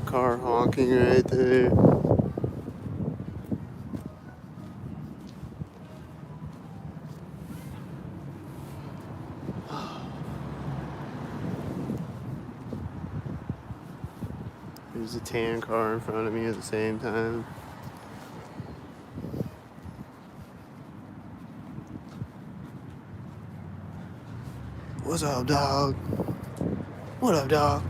Car honking right there. There's a tan car in front of me at the same time. What's up, dog? What up, dog?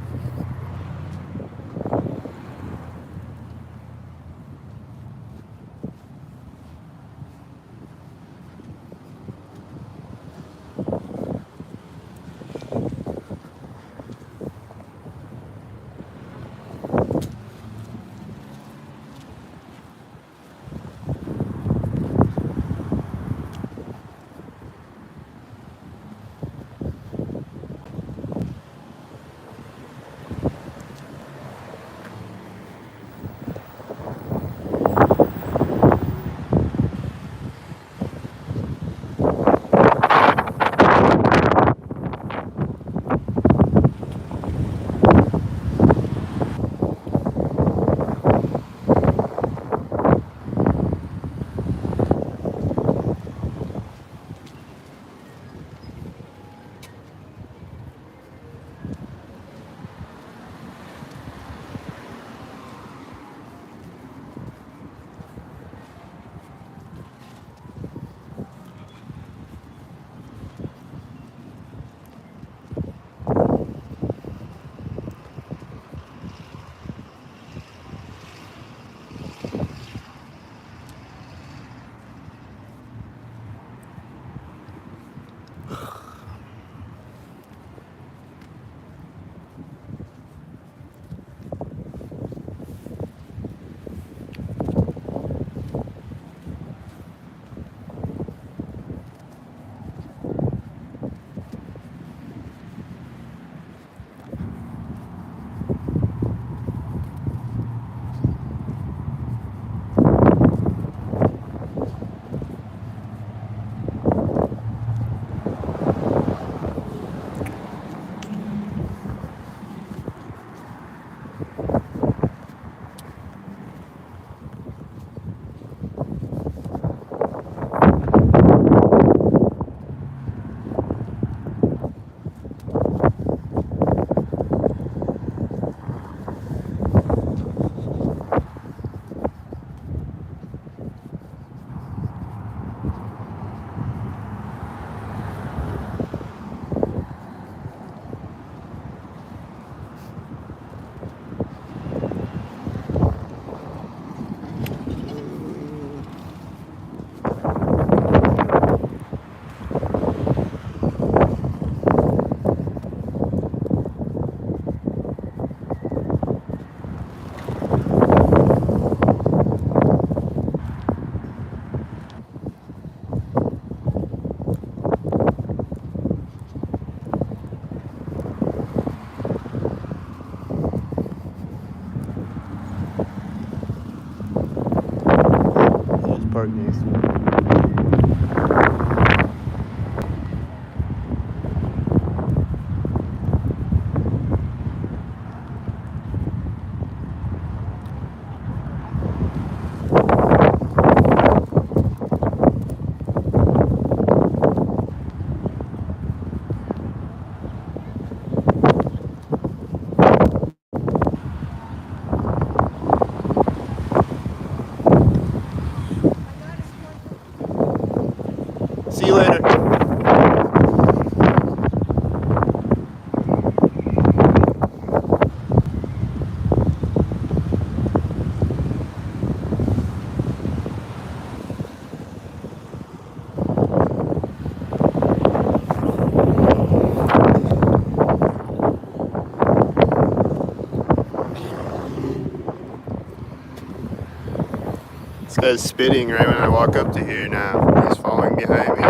park next to it. That's spitting right when I walk up to here now. He's following behind me.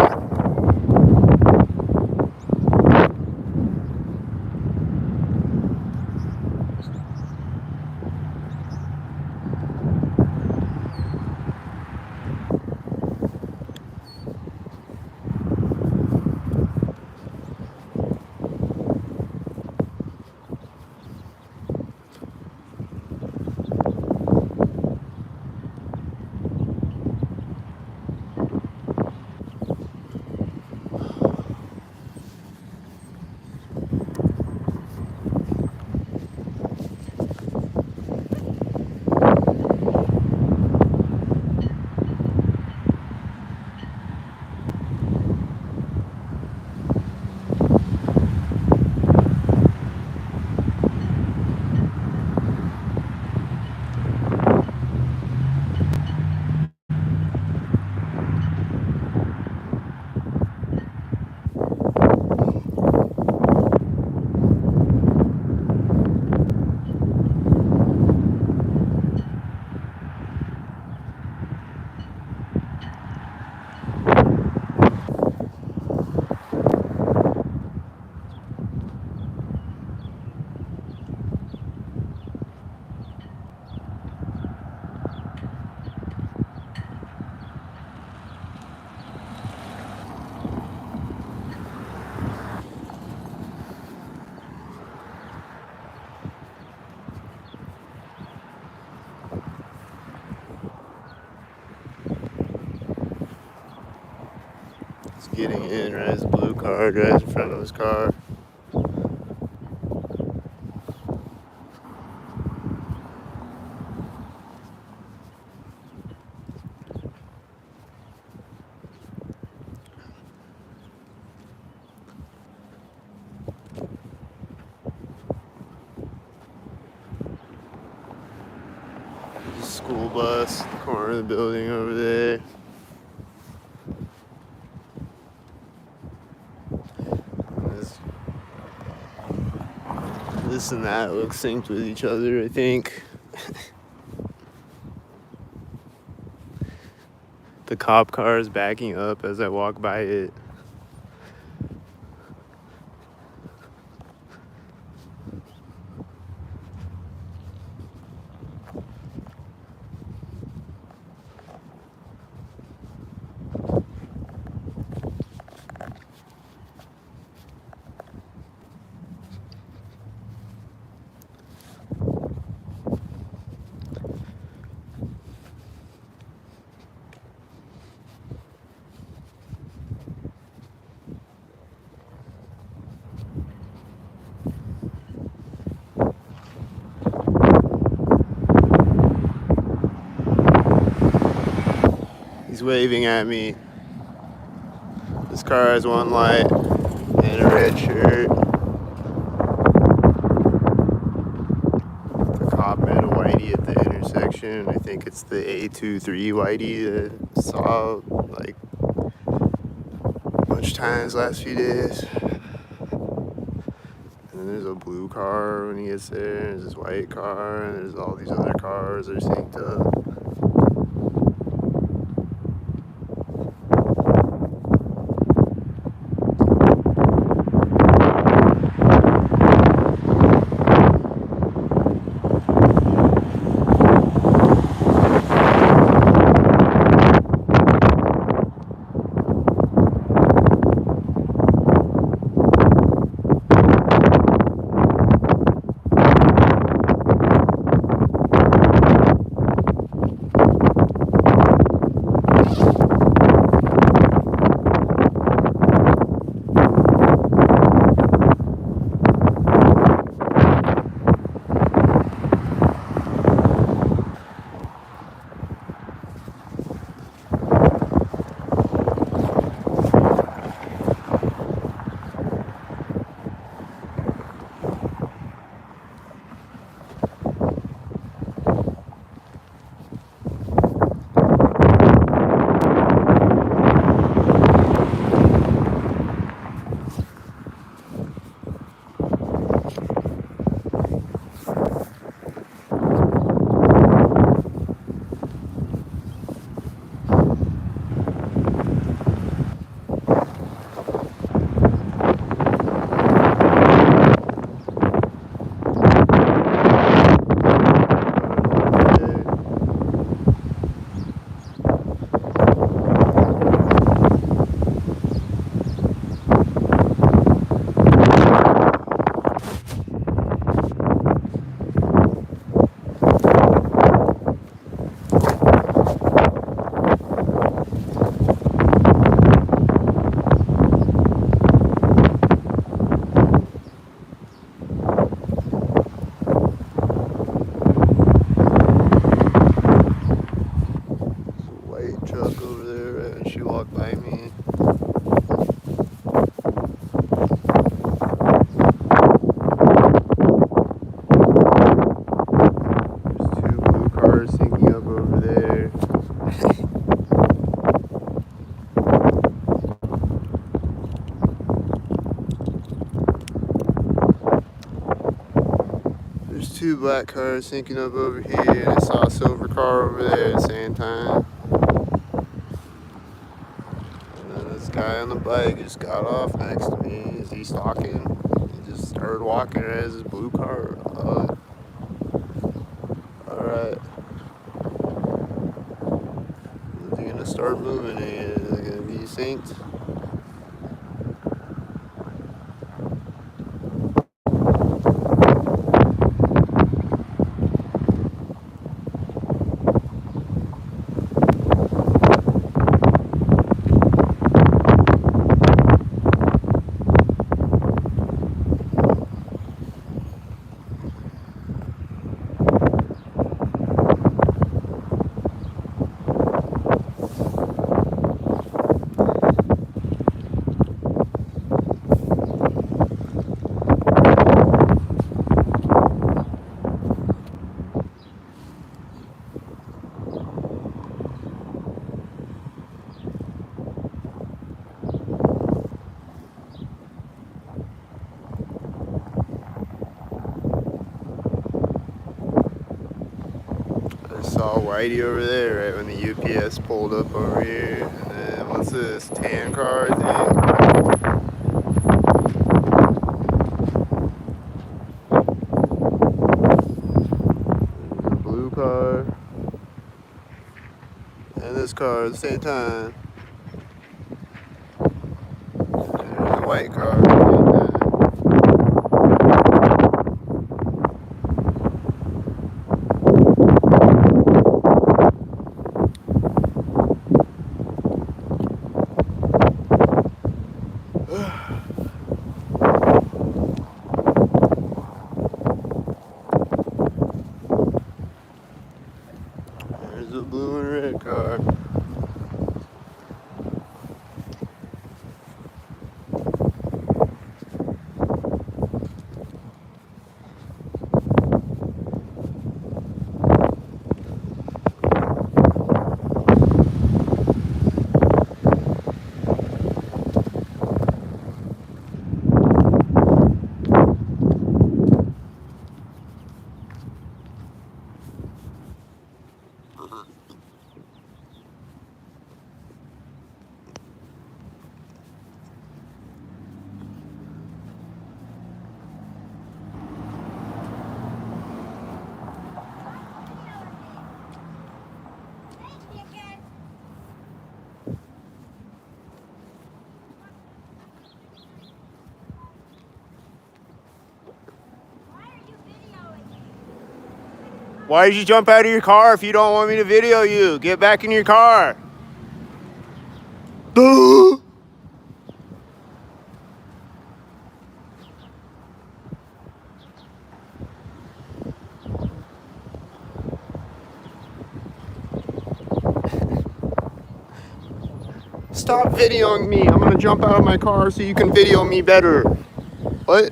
He's getting in, right? His blue car drives in front of his car. School bus, corner of the building over there. This and that look synced with each other, I think. The cop car is backing up as I walk by it. He's waving at me. This car has one light and a red shirt. The cop met a whitey at the intersection. I think it's the A23 whitey that saw like a bunch of times last few days. And then there's a blue car when he gets there, and there's this white car, and there's all these other cars that are synced up. me. There's two blue cars sinking up over there. There's two black cars sinking up over here, and I saw a silver car over there at the same time. And then this guy on the bike just got off next to me. Is he stalking? He just started walking as his blue car. Alright. Is he gonna start moving again? Is it gonna be synced? I saw Whitey over there right when the UPS pulled up over here. And then what's this? Tan car, I think. There's a blue car. And this car at the same time. There's a white car at the same time. There's a blue and red car. Why did you jump out of your car if you don't want me to video you? Get back in your car. Duh. Stop videoing me. I'm gonna jump out of my car so you can video me better. What?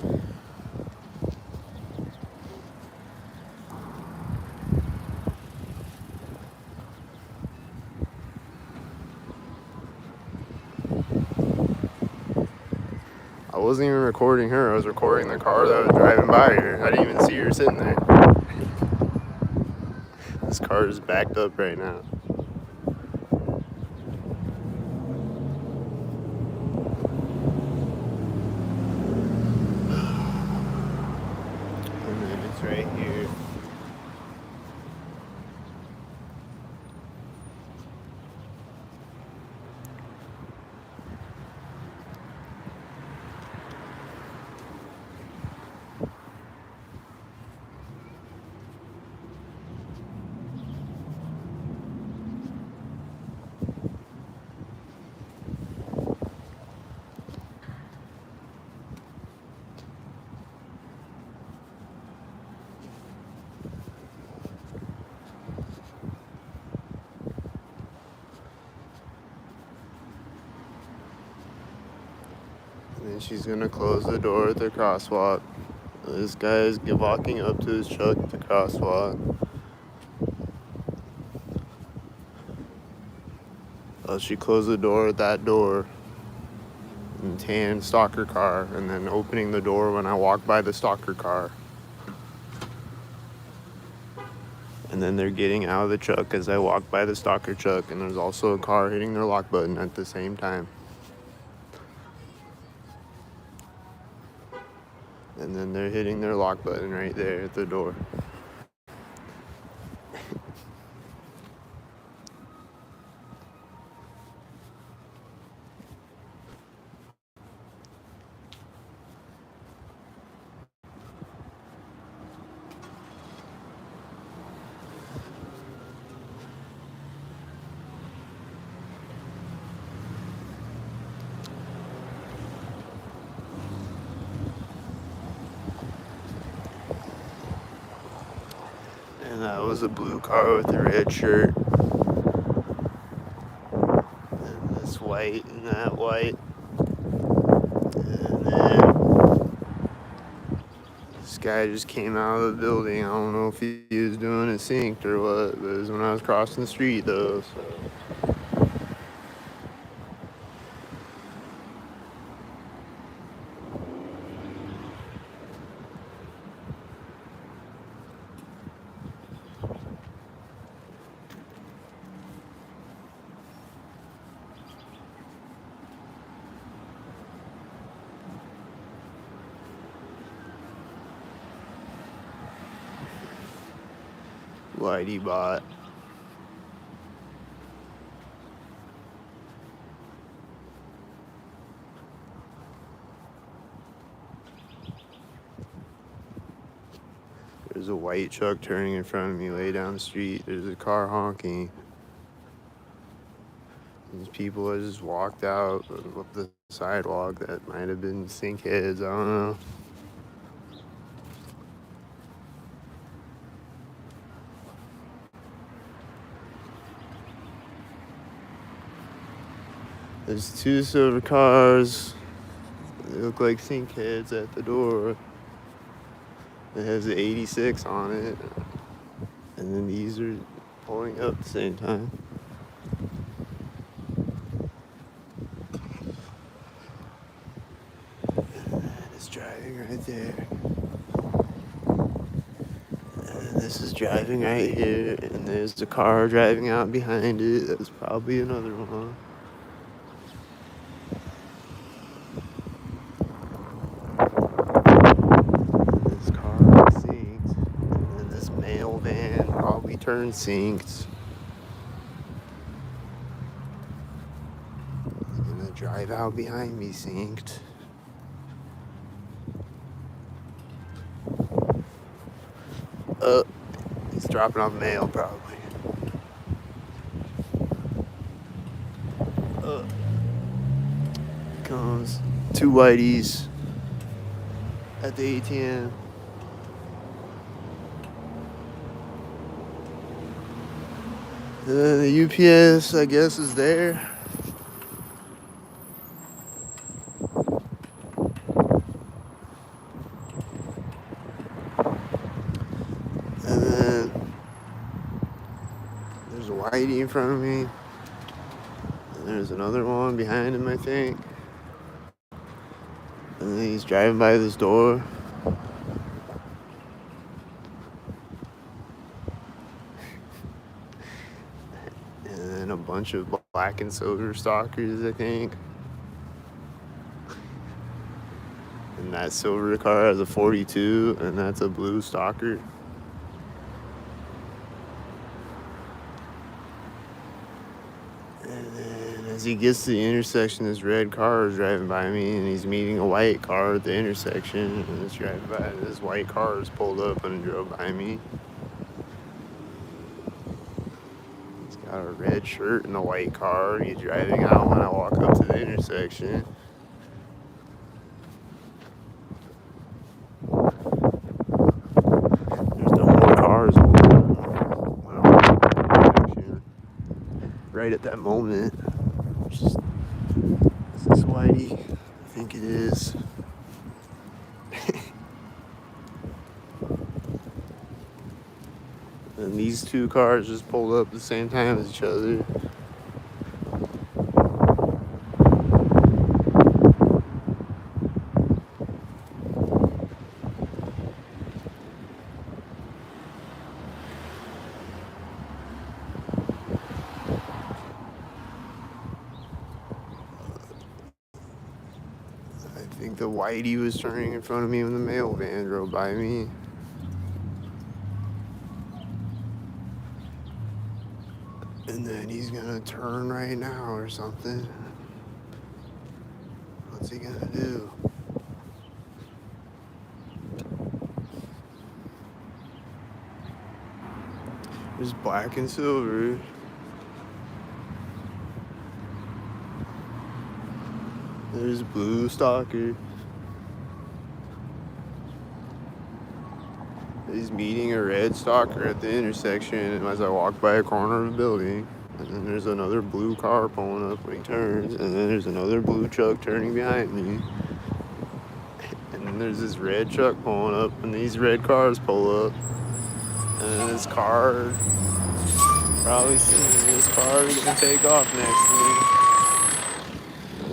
I wasn't even recording her. I was recording the car that was driving by her. I didn't even see her sitting there. This car is backed up right now. And then it's right here. And she's gonna close the door at the crosswalk. This guy is walking up to his truck at the crosswalk. She closed the door at that door. And tan stalker car, and then opening the door when I walk by the stalker car. And then they're getting out of the truck as I walk by the stalker truck, and there's also a car hitting their lock button at the same time. And then they're hitting their lock button right there at the door. And that was a blue car with a red shirt. And this white and that white. And then this guy just came out of the building. I don't know if he was doing it synced or what, but it was when I was crossing the street though. So. Whitey bot. There's a white truck turning in front of me way down the street. There's a car honking. These people that just walked out up the sidewalk that might have been sinkheads, I don't know. There's two silver cars. They look like sinkheads at the door. It has the 86 on it. And then these are pulling up at the same time. And it's driving right there. And this is driving right here. And there's the car driving out behind it. That's probably another one. Turn synced. I'm gonna drive out behind me synced. He's dropping off mail probably. Comes two whiteys at the ATM. The UPS, I guess, is there. And then there's a whitey in front of me. And there's another one behind him, I think. And then he's driving by this door. And a bunch of black and silver stalkers, I think. And that silver car has a 42, and that's a blue stalker. And then as he gets to the intersection, this red car is driving by me, and he's meeting a white car at the intersection, and it's driving by. This white car is pulled up and drove by me. Got a red shirt and a white car. He's driving out when I walk up to the intersection. There's no more cars when I walk up to the intersection. Right at that moment, this is Whitey. I think it is. And these two cars just pulled up at the same time as each other. I think the whitey was turning in front of me when the mail van drove by me. And then he's gonna turn right now or something. What's he gonna do? There's black and silver. There's blue stalker. He's meeting a red stalker at the intersection as I walk by a corner of a building. And then there's another blue car pulling up when he turns. And then there's another blue truck turning behind me. And then there's this red truck pulling up, and these red cars pull up. And then this car, probably seeing this car gonna take off next to me.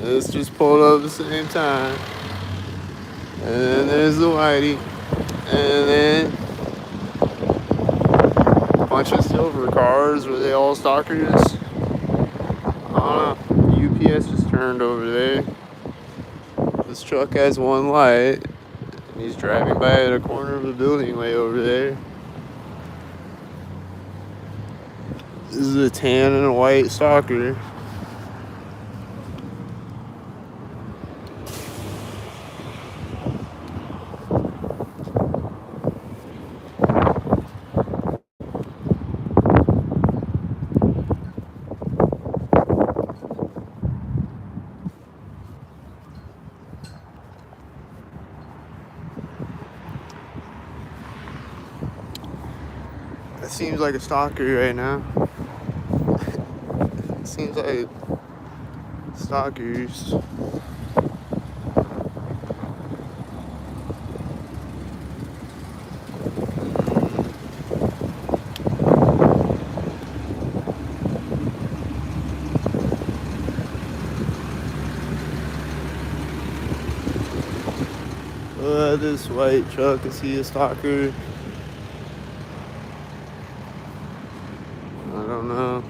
This just pulled up at the same time. And then there's the whitey. And then a bunch of silver cars. Were they all stalkers? I don't know. UPS just turned over there. This truck has one light. And he's driving by at a corner of a building way over there. This is a tan and a white stalker. That seems like a stalker right now. It seems like stalkers. This white truck, is he a stalker? I don't know.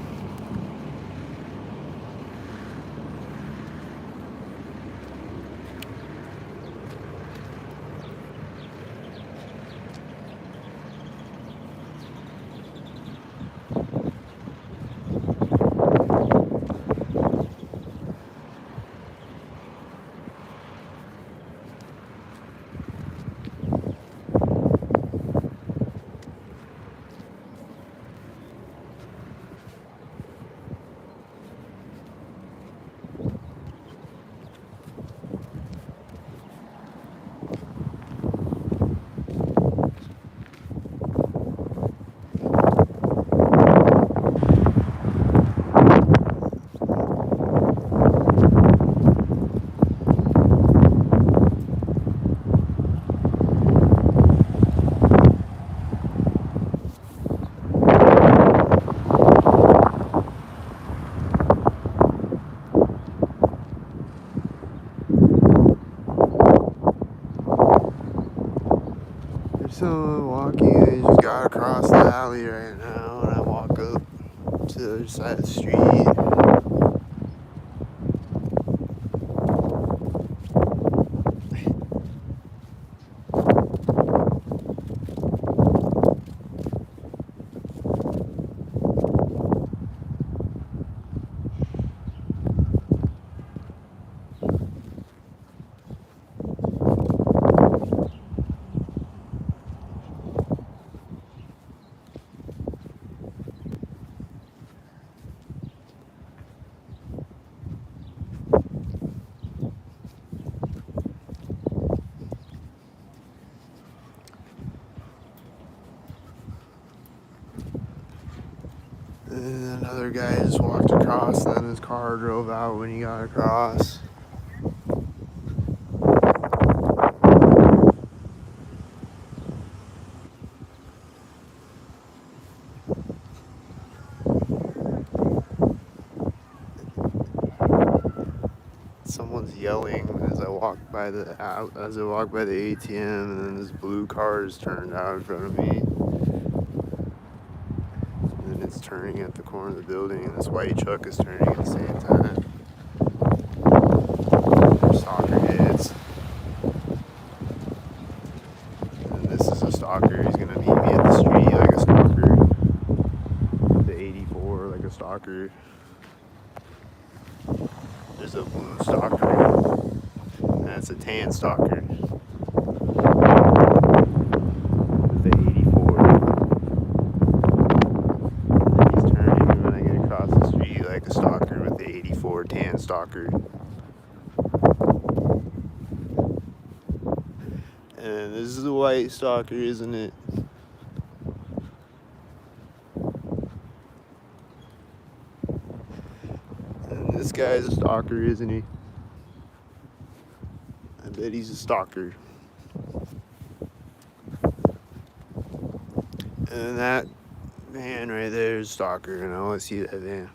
Someone walking, they just got across the alley right now, and I walk up to the other side of the street. And then another guy just walked across, and then his car drove out when he got across. someone's yelling as I walk by the ATM, and then this blue car is turned out in front of me. And then it's turning at the corner of the building, and this white truck is turning at the same time. They're stalker hits. And this is a stalker. He's gonna meet me at the street like a stalker. The 84 like a stalker. There's a blue stalker. And that's a tan stalker. The 84. And he's turning when I get across the street like a stalker with the 84 tan stalker. And this is a white stalker, isn't it? And this guy's a stalker, isn't he? I bet he's a stalker. And that van right there is a stalker, and I want to see that van.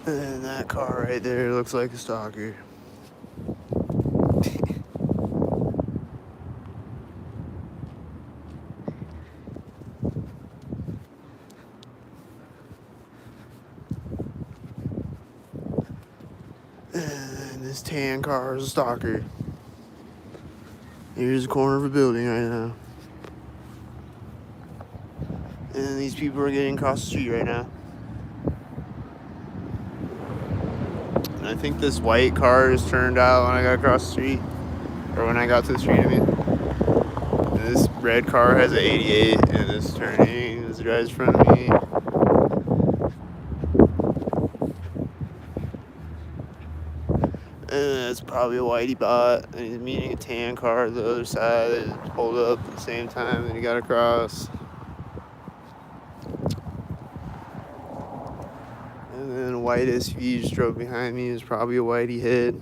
And that car right there looks like a stalker. And this tan car is a stalker. Here's the corner of a building right now. And these people are getting across the street right now. And I think this white car is turned out when I got across the street. Or when I got to the street, I mean. And this red car has an 88 and it's turning as it drives in front of me. And that's probably a whitey bot. And he's meeting a tan car at the other side that pulled up at the same time and he got across. And then a white SUV just drove behind me. It was probably a whitey head.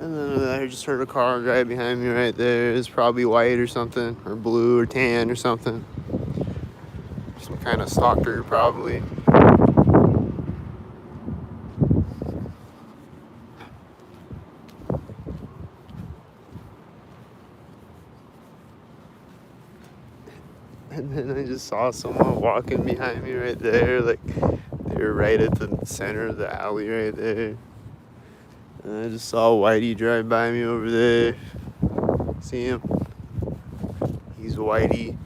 And then I just heard a car drive behind me right there. It's probably white or something, or blue or tan or something. Some kind of stalker, probably. And then I just saw someone walking behind me right there, like they were right at the center of the alley right there. And I just saw Whitey drive by me over there. See him? He's Whitey.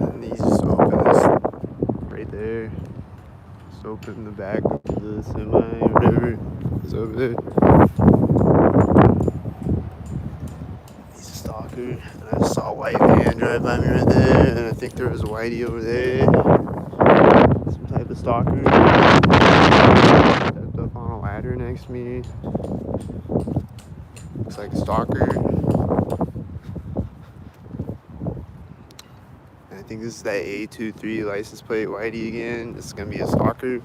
And he's just open this right there. Just open the back of the semi or whatever is over there. He's a stalker. And I just saw a white van drive by me right there. And I think there was a whitey over there. Some type of stalker. Stepped up on a ladder next to me. Looks like a stalker. I think this is that A23 license plate Whitey again. This is gonna be a stalker. And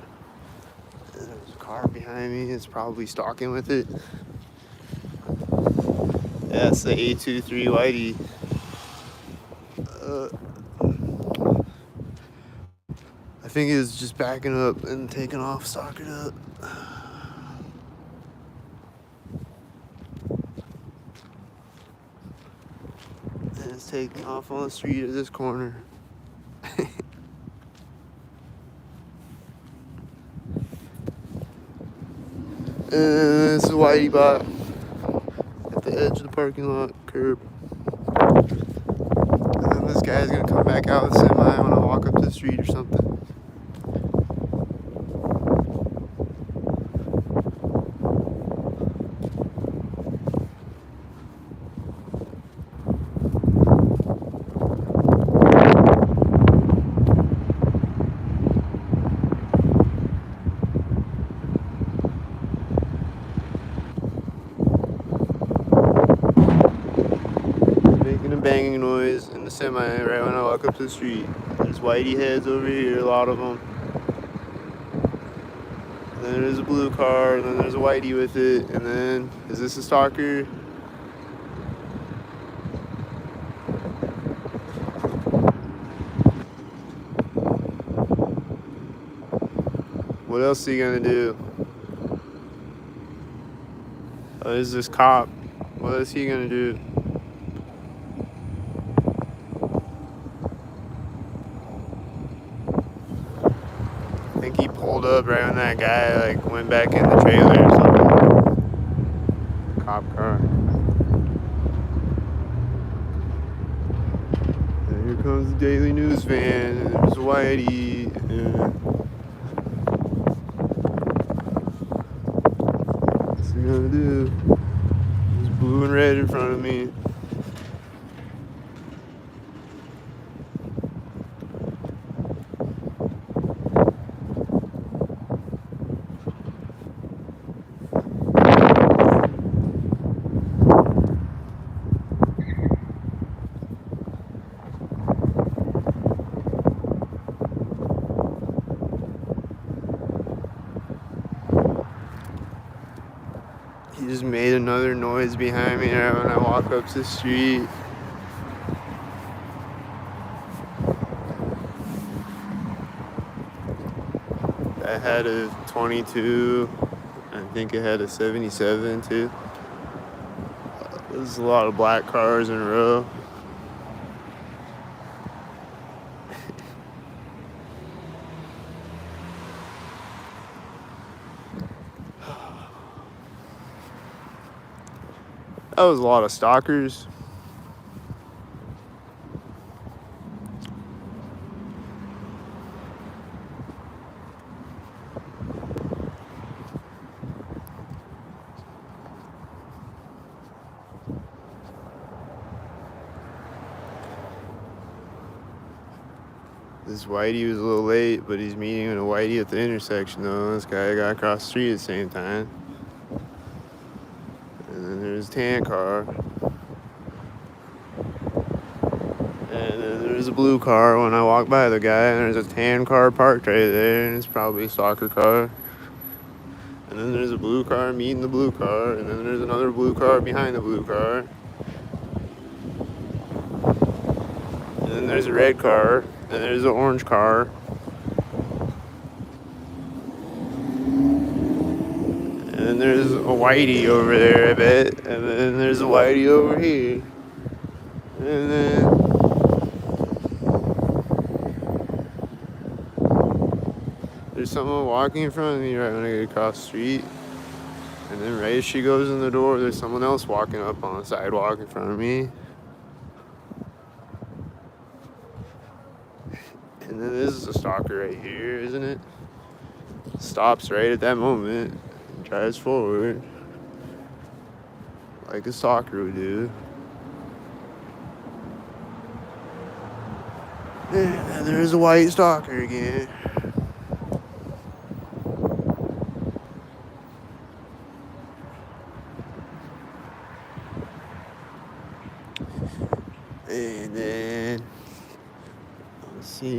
there's a car behind me. It's probably stalking with it. That's the A23 Whitey. I think it was just backing up and taking off, stalking up. And it's taking off on the street at this corner. And it's a Whitey bot at the edge of the parking lot curb. And then this guy's gonna come back out with a semi when I walk up to the street or something. Making a banging noise in the semi right when I walk up to the street. There's Whitey heads over here, a lot of them. And then there's a blue car, and then there's a Whitey with it. And then, is this a stalker? What else is he gonna do? Oh, there's this cop. What is he gonna do? I think he pulled up right when that guy like went back in the trailer or something. Cop car. And here comes the Daily News van, and there's Whitey. What's he gonna do? There's blue and red in front of me. He just made another noise behind me right when I walk up to the street. I had a 22. I think it had a 77 too. There's a lot of black cars in a row. That was a lot of stalkers. This Whitey was a little late, but he's meeting a Whitey at the intersection though. This guy got across the street at the same time. And then there's a tan car. And then there's a blue car when I walk by the guy, and there's a tan car parked right there, and it's probably a stalker car. And then there's a blue car meeting the blue car, and then there's another blue car behind the blue car. And then there's a red car, and there's an orange car. And then there's a Whitey over there, I bet. And then there's a Whitey over here. And then there's someone walking in front of me right when I get across the street. And then right as she goes in the door, there's someone else walking up on the sidewalk in front of me. And then this is a stalker right here, isn't it? Stops right at that moment and drives forward like a stalker would do. And there's a white stalker again. And then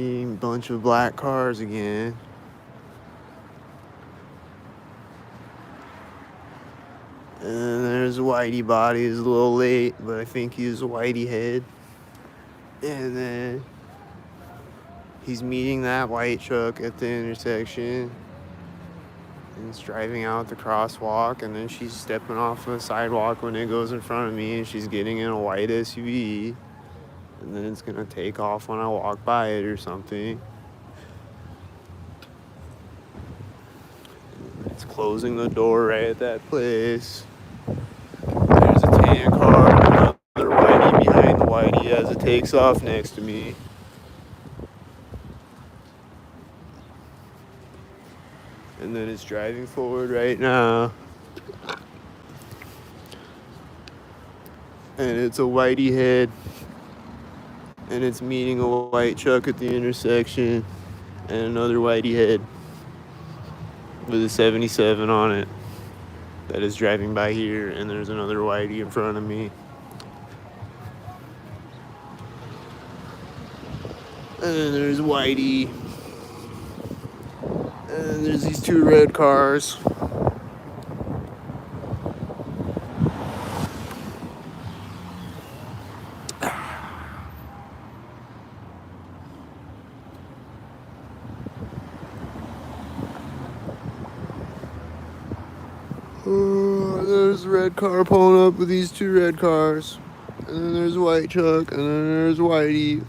see a bunch of black cars again. And there's a whitey body. He's a little late, but I think he's a whitey head. And then he's meeting that white truck at the intersection. And it's driving out the crosswalk. And then she's stepping off the sidewalk when it goes in front of me. And she's getting in a white SUV. And then it's going to take off when I walk by it or something. It's closing the door right at that place. There's a tan car and another whitey behind the whitey as it takes off next to me. And then it's driving forward right now. And it's a whitey head. And it's meeting a white truck at the intersection. And another whitey head with a 77 on it that is driving by here. And there's another whitey in front of me. And then there's whitey. And there's these two red cars. There's a red car pulling up with these two red cars. And then there's a white truck. And then there's whitey.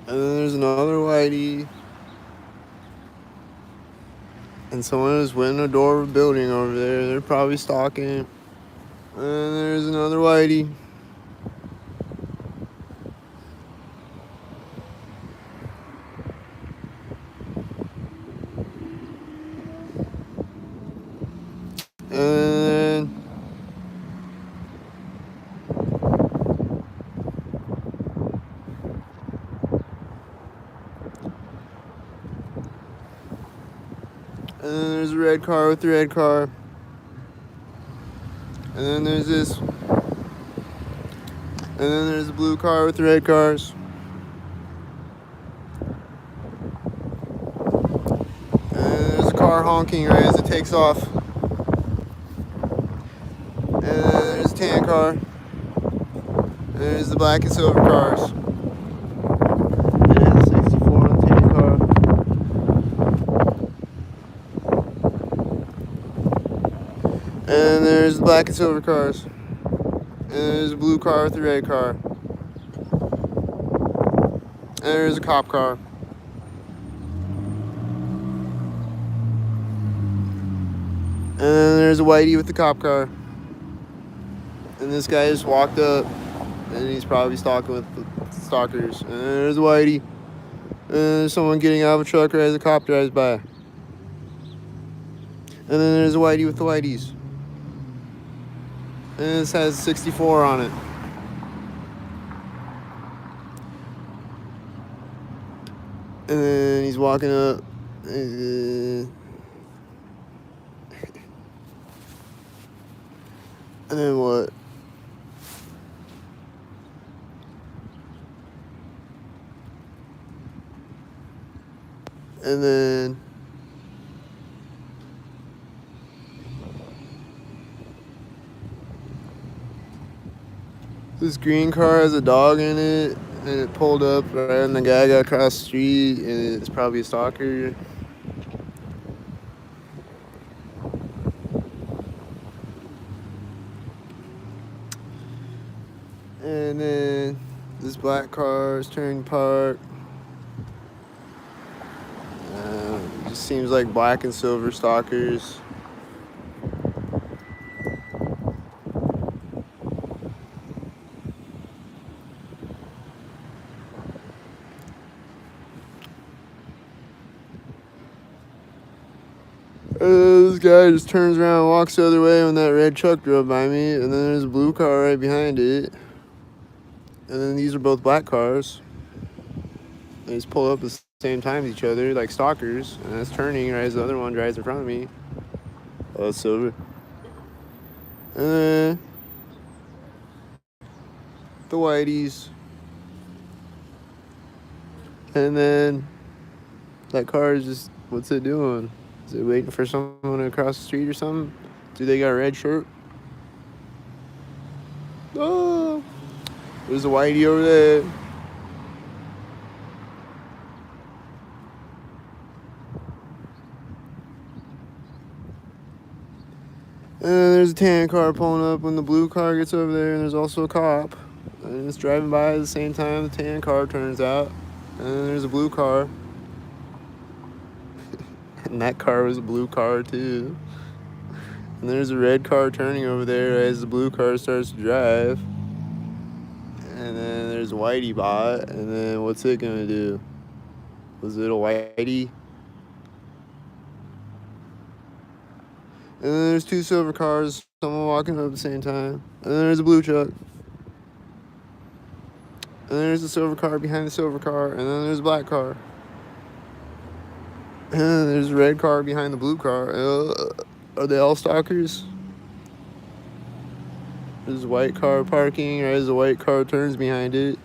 And then there's another whitey. And someone is winning a door of a building over there. They're probably stalking. And there's another whitey. And then there's a red car with the red car. And then there's this. And then there's a blue car with the red cars. And then there's a car honking right as it takes off. And then there's a tan car. And there's the black and silver cars. And there's a 64 on the tan car. And there's the black and silver cars. And there's a blue car with the red car. And there's a cop car. And then there's a whitey with the cop car. And this guy just walked up. And he's probably stalking with the stalkers. And then there's a whitey. And there's someone getting out of a truck right as a cop drives by. And then there's a whitey with the whiteys. And this has 64 on it. And then he's walking up. And then what? And then this green car has a dog in it, and it pulled up right on the guy got across the street, and it's probably a stalker. And then this black car is turning park. It just seems like black and silver stalkers. This guy just turns around and walks the other way when that red truck drove by me. And then there's a blue car right behind it. And then these are both black cars. They just pull up at the same time as each other like stalkers. And it's turning right as the other one drives in front of me. Oh, it's silver. And then the whiteys. And then that car is just, what's it doing? Is it waiting for someone to cross the street or something? Do they got a red shirt? Oh, there's a whitey over there. And then there's a tan car pulling up when the blue car gets over there, and there's also a cop. And it's driving by at the same time the tan car turns out. And then there's a blue car. And that car was a blue car too. And there's a red car turning over there as the blue car starts to drive. And then there's a whitey bot. And then what's it gonna do? Was it a whitey? And then there's two silver cars, someone walking up at the same time. And then there's a blue truck. And then there's a silver car behind the silver car. And then there's a black car. And then there's a red car behind the blue car. Are they all stalkers? There's a white car parking right as the white car turns behind it.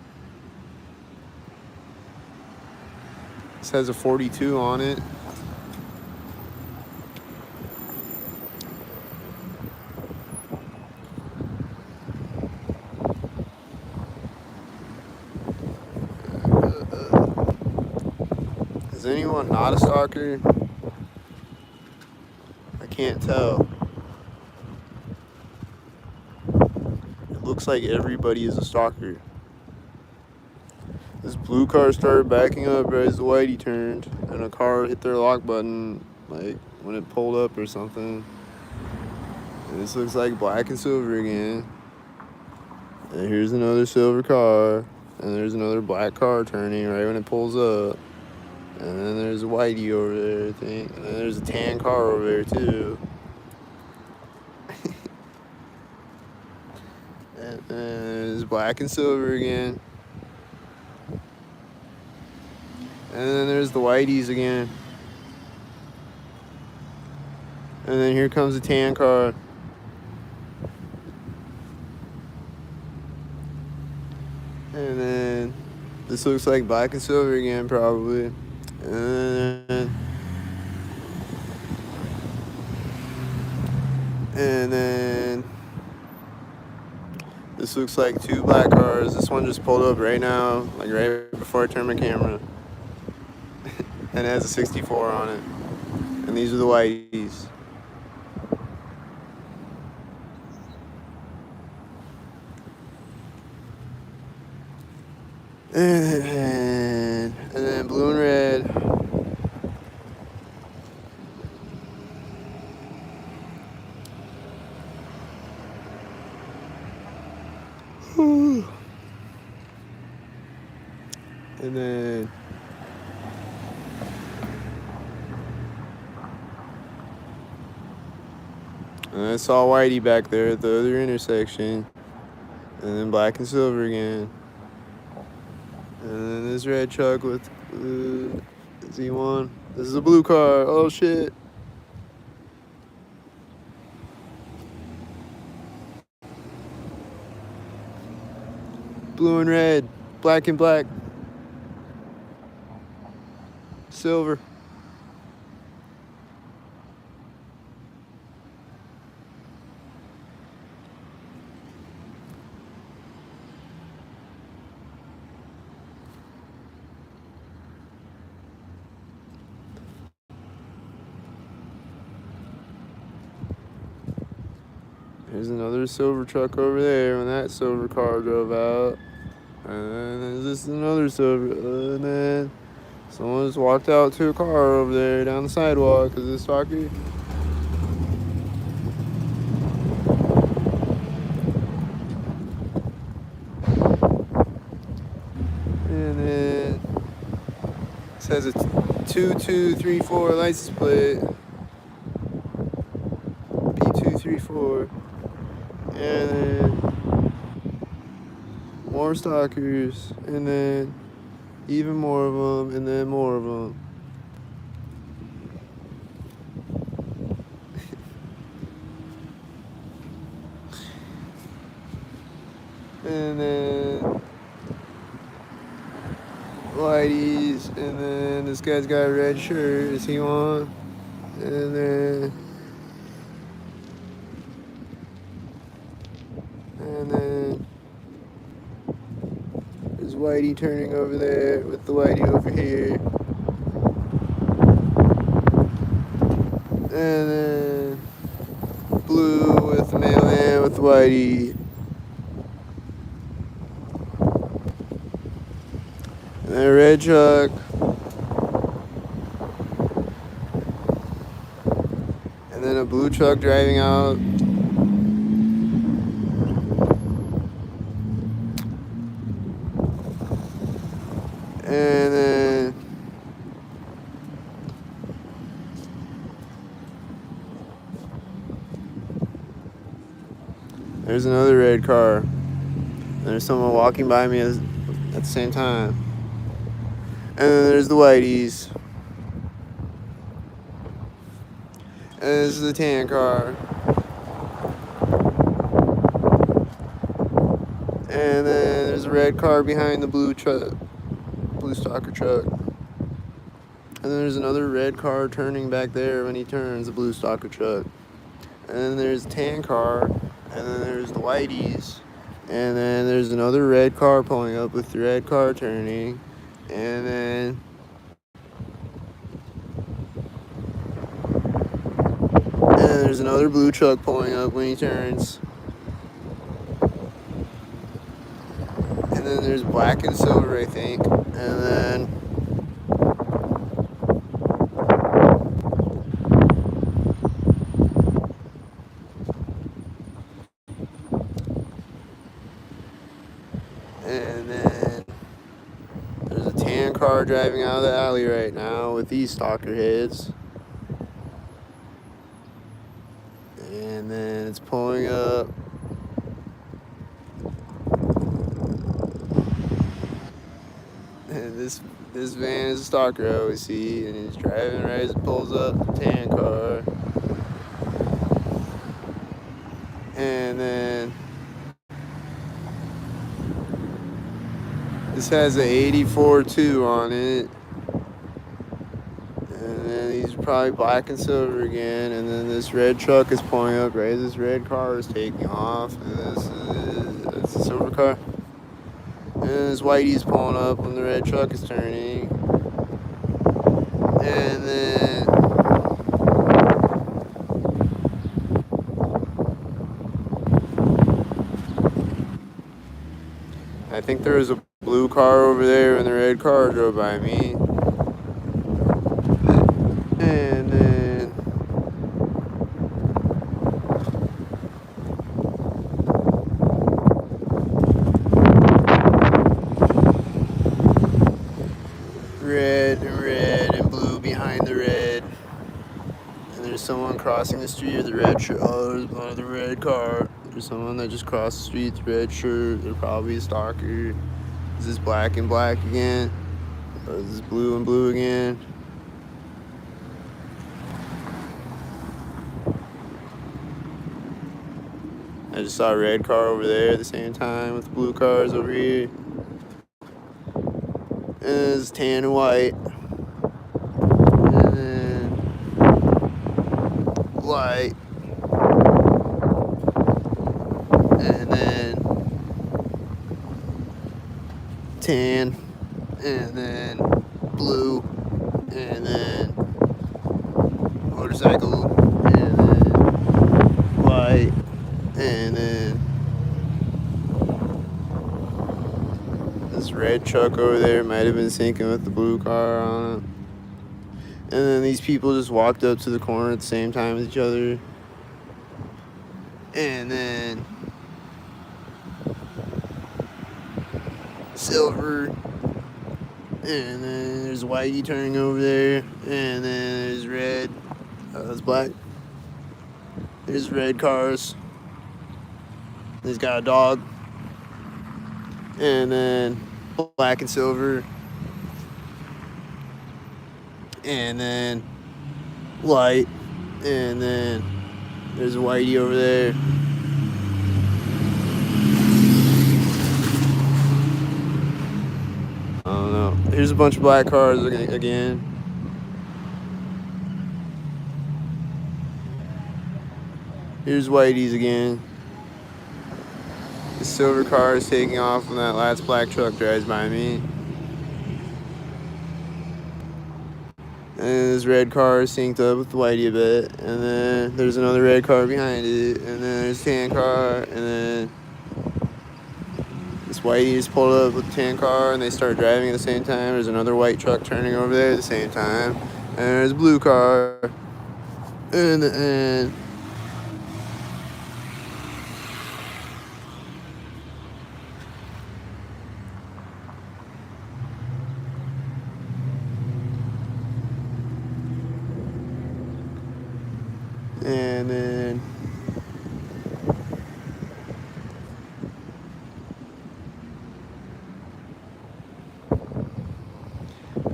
This has a 42 on it. Is anyone not a stalker? I can't tell. It looks like everybody is a stalker. This blue car started backing up right as the whitey turned, and a car hit their lock button, like when it pulled up or something. And this looks like black and silver again. And here's another silver car, and there's another black car turning right when it pulls up. And then there's a whitey over there, I think. And then there's a tan car over there too. And then there's black and silver again. And then there's the whiteys again. And then here comes the tan car. And then this looks like black and silver again, probably. And then this looks like two black cars. This one just pulled up right now, like right before I turned my camera. And it has a 64 on it. And these are the whiteys. And then blue and red. And then I saw whitey back there at the other intersection. And then black and silver again. And then this red truck with Z1. This is a blue car. Oh shit. Blue and red. Black and black. Silver. There's another silver truck over there when that silver car drove out. And then there's this another silver. And then someone just walked out to a car over there down the sidewalk. Is this stalker? And then it says a 2234 license plate. B234. And then more stalkers, and then even more of them, and then more of them. and then whiteies, and then this guy's got a red shirt. Is he on? And then there's whitey turning over there with the whitey over here. And then blue with the mailman with the whitey. And then a red truck. And then a blue truck driving out. And then there's another red car. And there's someone walking by me at the same time. And then there's the whiteys. And this is the tan car. And then there's a red car behind the blue truck, blue stalker truck. And then there's another red car turning back there when he turns, the blue stalker truck. And then there's a tan car. And then there's the whiteys. And then there's another red car pulling up with the red car turning. And then there's another blue truck pulling up when he turns. And then there's black and silver, I think. And then there's a tan car driving out of the alley right now with these stalker heads. And then it's pulling up. And this van is a stalker I always see, and he's driving right as it pulls up the tan car. And then this has an 84-2 on it. And then these are probably black and silver again. And then this red truck is pulling up right as this red car is taking off. And that's a silver car. And this whitey's pulling up when the red truck is turning. And then I think there was a blue car over there when the red car drove by me. And then red and blue behind the red. And there's someone crossing the street with a red shirt. Oh, there's another red car. There's someone that just crossed the street with a red shirt. They're probably a stalker. Is this black and black again? Or is this blue and blue again? I just saw a red car over there at the same time with the blue cars over here. And it's tan and white. And then white. And then tan. And then blue. And then motorcycle. And then white. And then this red truck over there might have been sinking with the blue car on it. And then these people just walked up to the corner at the same time as each other. And then silver. And then there's whitey turning over there. And then there's red. That's black. There's red cars. He's got a dog. And then black and silver. And then white. And then there's a whitey over there. don't know. Here's a bunch of black cars again. Here's Whitey's again. The silver car is taking off when that last black truck drives by me. And this red car is synced up with Whitey a bit. And then there's another red car behind it. And then there's a tan car. And then this Whitey just pulled up with the tan car and they start driving at the same time. There's another white truck turning over there at the same time. And there's a blue car. And then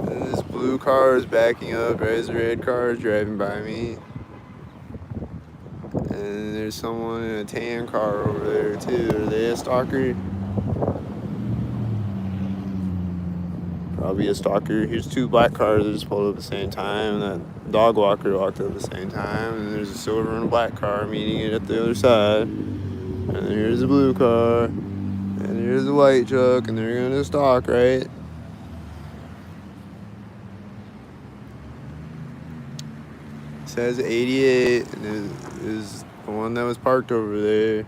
this blue car is backing up right as the red car is driving by me. And there's someone in a tan car over there too. Are they a stalker? Probably a stalker. Here's two black cars that just pulled up at the same time. That dog walker walked up at the same time. And there's a silver and a black car meeting it at the other side. And then here's a blue car. And here's a white truck. And they're gonna stalk, right? It says 88. And it is the one that was parked over there.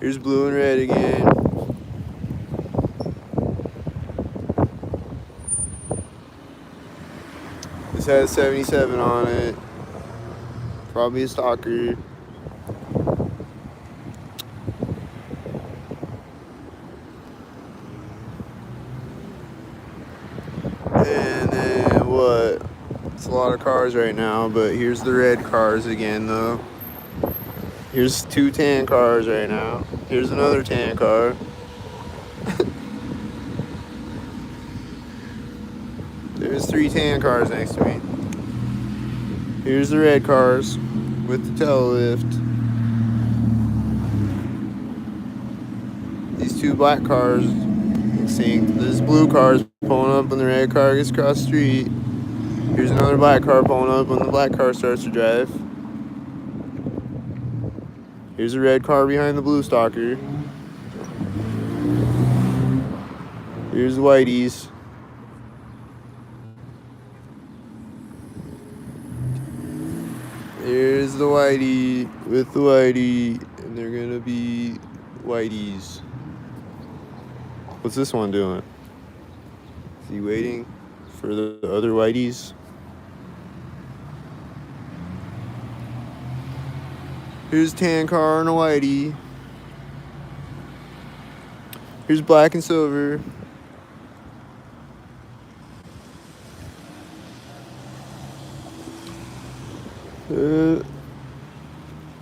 Here's blue and red again. This has 77 on it. Probably a stalker. And then what? It's a lot of cars right now, but here's the red cars again though. Here's two tan cars right now. Here's another tan car. There's three tan cars next to me. Here's the red cars with the tail lift. These two black cars synced. This blue car is pulling up when the red car gets across the street. Here's another black car pulling up when the black car starts to drive. Here's a red car behind the blue stalker. Here's the Whiteys. Here's the Whitey with the Whitey, and they're gonna be Whiteys. What's this one doing? Is he waiting for the other Whiteys? Here's a tan car and a Whitey. Here's black and silver.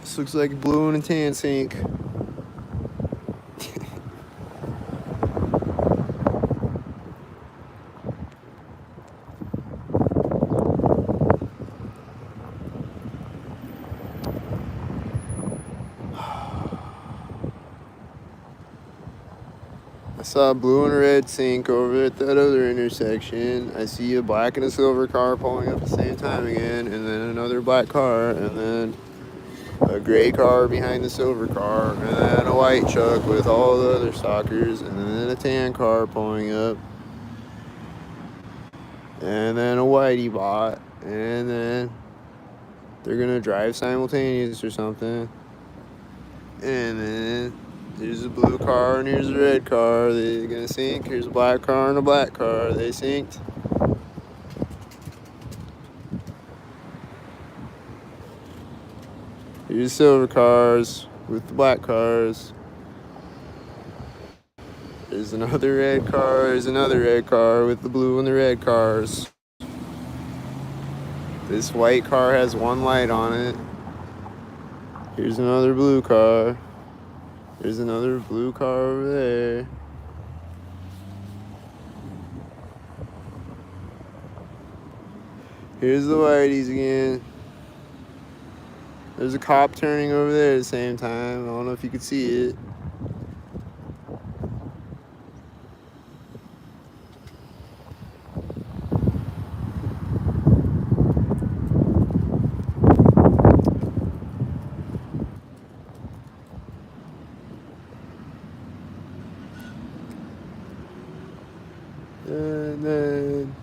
This looks like a blue and a tan sink. I saw a blue and a red sink over at that other intersection. I see a black and a silver car pulling up at the same time again, and then another black car, and then a gray car behind the silver car, and then a white truck with all the other stalkers, and then a tan car pulling up, and then a Whitey bot, and then they're gonna drive simultaneous or something, and then there's a blue car and here's a red car. They're gonna sync. Here's a black car and a black car. They synced. Here's silver cars with the black cars. There's another red car. There's another red car with the blue and the red cars. This white car has one light on it. Here's another blue car. There's another blue car over there. Here's the whiteys again. There's a cop turning over there at the same time. I don't know if you could see it. And then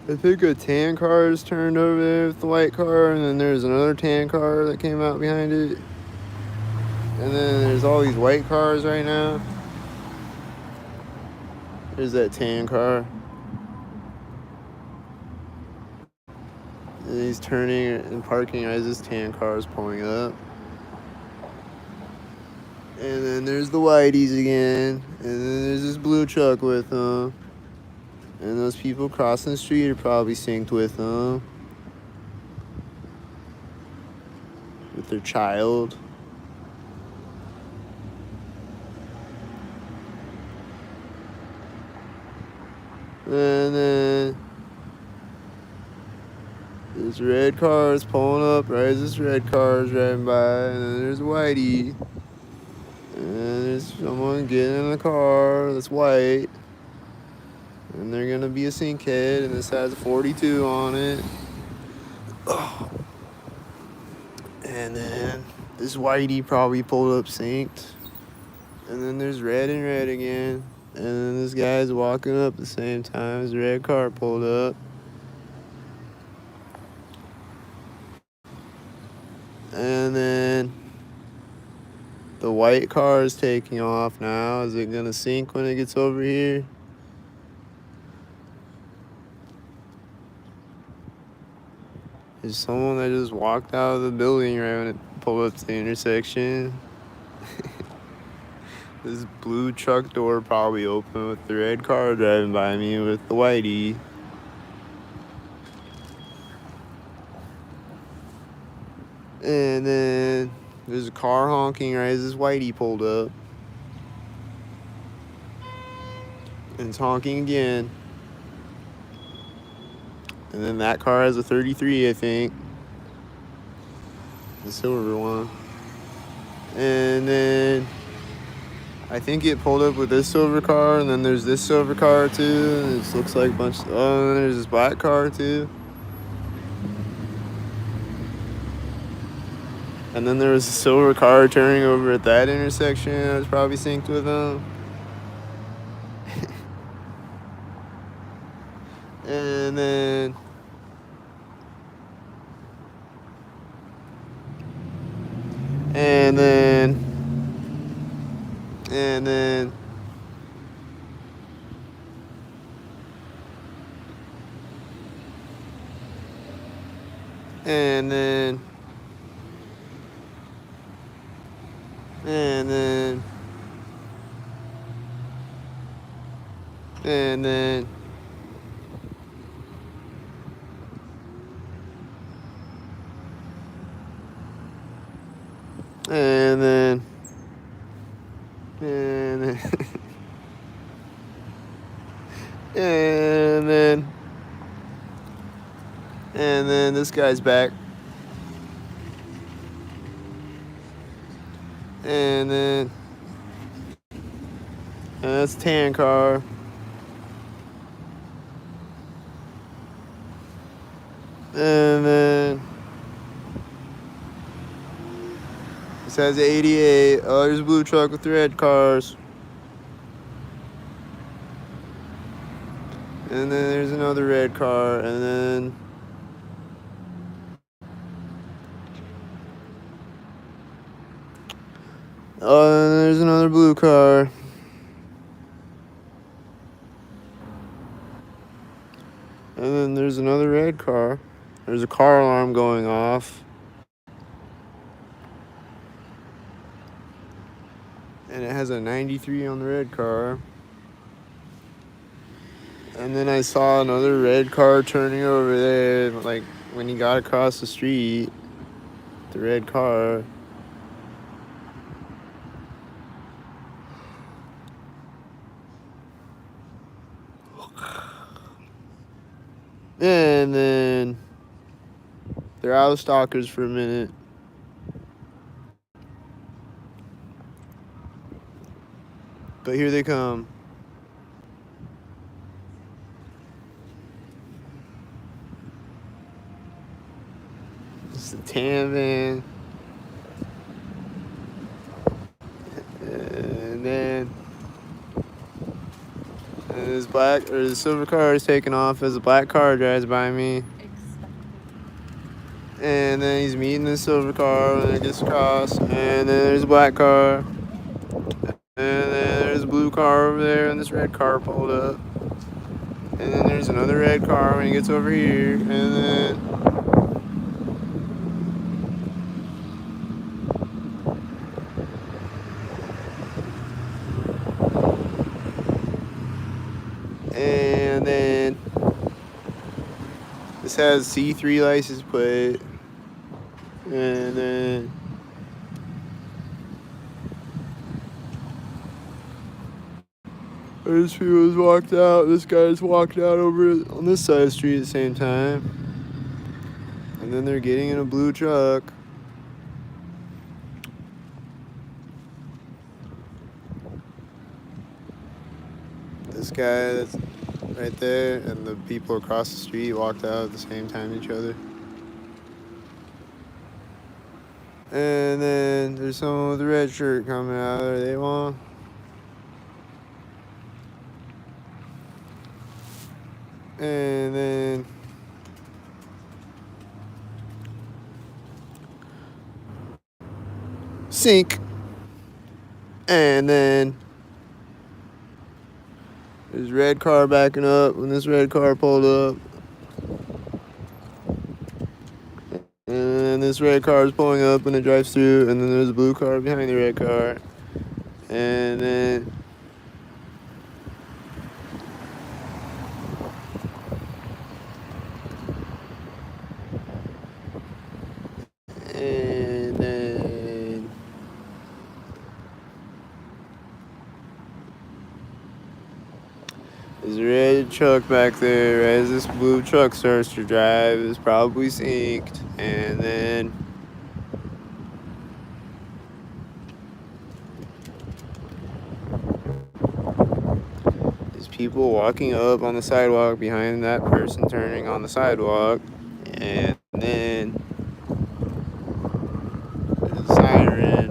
I think a tan car is turned over there with the white car, and then there's another tan car that came out behind it. And then there's all these white cars right now. There's that tan car. And he's turning and parking as this tan car is pulling up. And then there's the whiteys again. And then there's this blue truck with them. And those people crossing the street are probably synced with them. With their child. And then this red car is pulling up right as this red car is driving by. And then there's whitey. And there's someone getting in the car that's white. And they're gonna be a sink head, and this has a 42 on it. Oh. And then this whitey probably pulled up synced. And then there's red and red again. And then this guy's walking up at the same time as the red car pulled up. And then the white car is taking off now. Is it gonna sink when it gets over here? There's someone that just walked out of the building right when it pulled up to the intersection. This blue truck door probably open with the red car driving by me with the whitey. And then there's a car honking right as this whitey pulled up. And it's honking again. And then that car has a 33, I think. The silver one. And then I think it pulled up with this silver car, and then there's this silver car too. And it looks like a bunch of, oh, and there's this black car too. And then there was a silver car turning over at that intersection. I was probably synced with them. And then and then and then and then and then and then and then and then and then this guy's back. And then and that's tan car. And then this has 88. Oh, there's a blue truck with the red cars. And then there's another red car. And then oh, and there's another blue car. And then there's another red car. There's a car alarm going off. And it has a 93 on the red car. And then I saw another red car turning over there, like when he got across the street, the red car. And then they're out of Stalkers for a minute. But here they come. It's a tan van. And then this black or the silver car is taking off as a black car drives by me. And then he's meeting the silver car when it gets across. And then there's a black car. And then there's a blue car over there, and this red car pulled up. And then there's another red car when he gets over here. And then this has C3 license plate. And then there's people who's walked out. This guy's walked out over on this side of the street at the same time. And then they're getting in a blue truck. This guy that's right there and the people across the street walked out at the same time as each other. And then there's someone with a red shirt coming out. Are they one? And then sink. And then there's red car backing up when this red car pulled up. And then this red car is pulling up when it drives through. And then there's a blue car behind the red car. And then there's a red truck back there. As this blue truck starts to drive, it's probably synced. And then there's people walking up on the sidewalk behind that person turning on the sidewalk. And then there's a siren.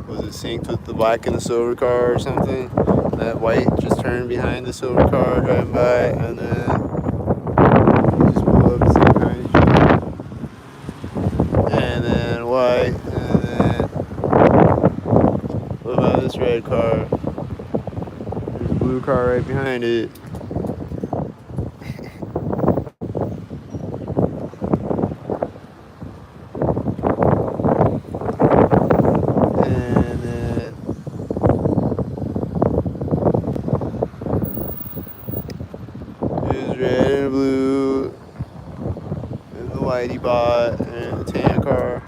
Was it synced with the black and the silver car or something? That white just turned behind the silver car driving by, and then just pull up at the same time. And then white, and then what about this red car? There's a blue car right behind it. Red and blue, and the white he bought, and the tan car.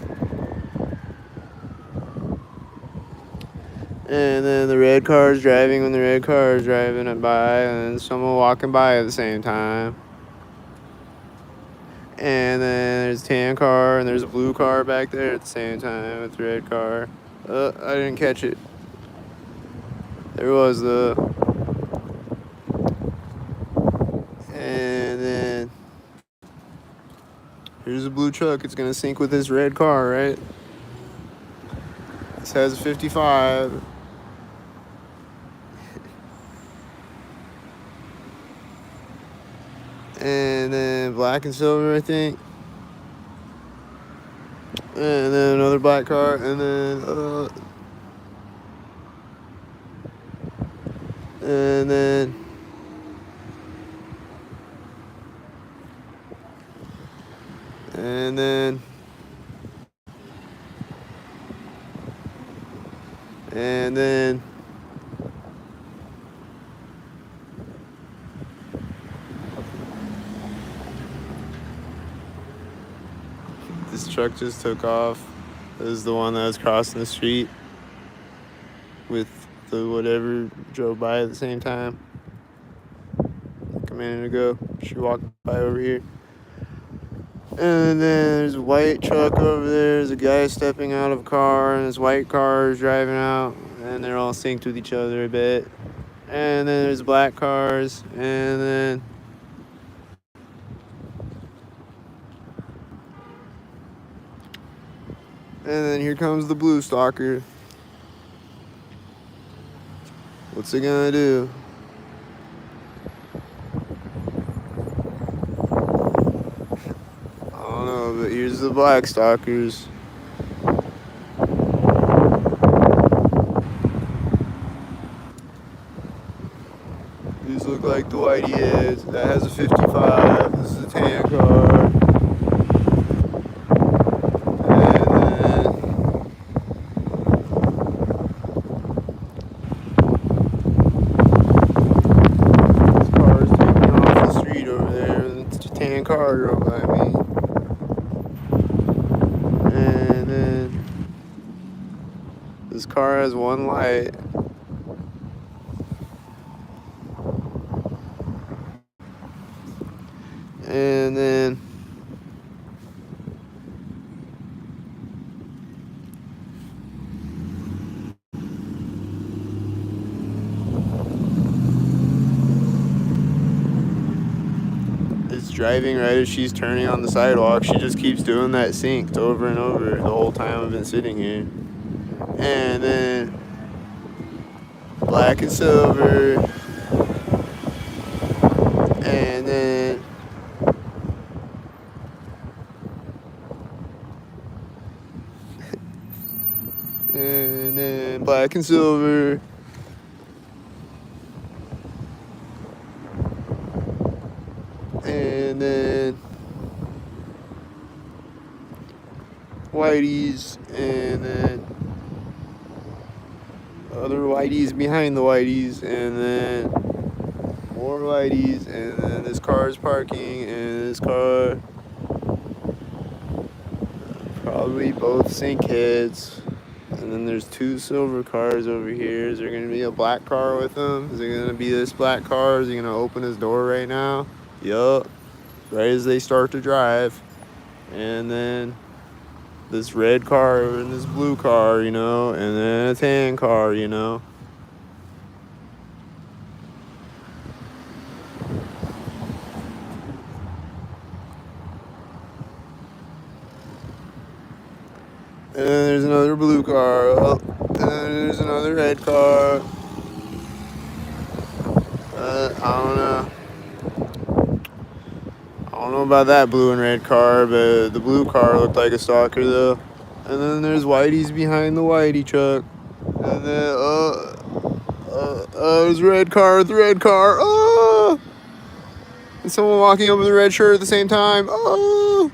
And then the red car is driving when the red car is driving it by, and then someone walking by at the same time. And then there's a tan car, and there's a blue car back there at the same time with the red car. I didn't catch it. There was the... And then here's a blue truck. It's gonna sync with this red car, right? This has a 55. And then black and silver, I think. And then another black car, and then and then and then and then truck just took off. It was the one that was crossing the street with the whatever drove by at the same time. Like a minute ago, she walked by over here. And then there's a white truck over there. There's a guy stepping out of a car, and this white car is driving out, and they're all synced with each other a bit. And then there's black cars, and then here comes the blue stalker. What's it gonna do? I don't know, but here's the black stalkers. These look like the whitey heads. That has a 55. This is a tan car. Car drove by me, and then this car has one light, and then it's driving right as she's turning on the sidewalk. She just keeps doing that synced over and over the whole time I've been sitting here. And then black and silver, and then black and silver, and then whiteys, and then other whiteys behind the whiteys, and then more whiteys, and then this car is parking, and this car probably both sync heads. And then there's two silver cars over here. Is there gonna be a black car with him? Is it gonna be this black car? Is he gonna open his door right now? Yup. Right as they start to drive. And then this red car and this blue car, you know, and then a tan car, you know. And then there's another blue car. Oh, and then there's another red car. I don't know. I don't know about that blue and red car, but the blue car looked like a stalker though. And then there's whiteys behind the whitey truck. And then there's a red car with the red car. Oh! And someone walking up with a red shirt at the same time. Oh!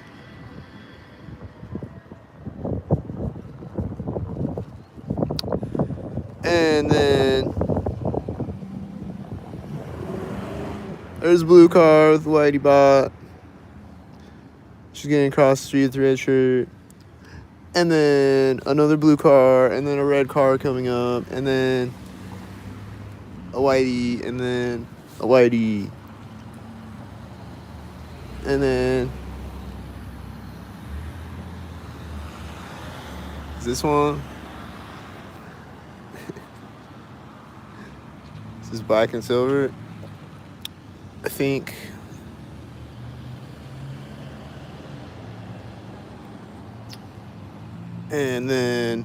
And then there's a blue car with the whitey bot. She's getting across the street with the red shirt. And then another blue car, and then a red car coming up, and then a whitey, and then a whitey. And then is this one? This is black and silver, I think. And then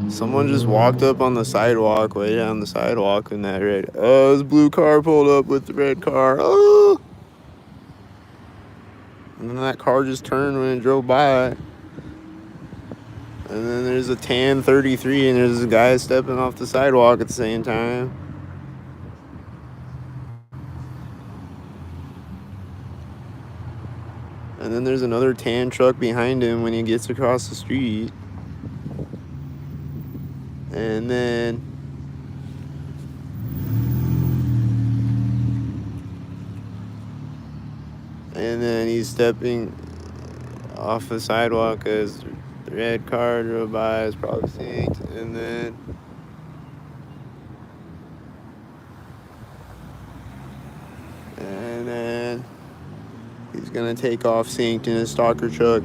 someone just walked up on the sidewalk, way down the sidewalk in that red. Oh, this blue car pulled up with the red car. Oh! And then that car just turned when it drove by. And then there's a tan 33, and there's a guy stepping off the sidewalk at the same time. And then there's another tan truck behind him when he gets across the street. And then And then he's stepping off the sidewalk as the red car drove by. It's probably synced. And then he's gonna take off synced in his stalker truck.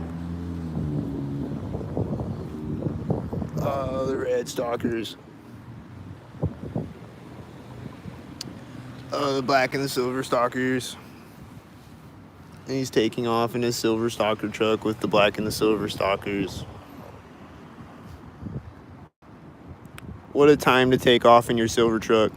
The red stalkers. The black and the silver stalkers. And he's taking off in his silver stalker truck with the black and the silver stalkers. What a time to take off in your silver truck.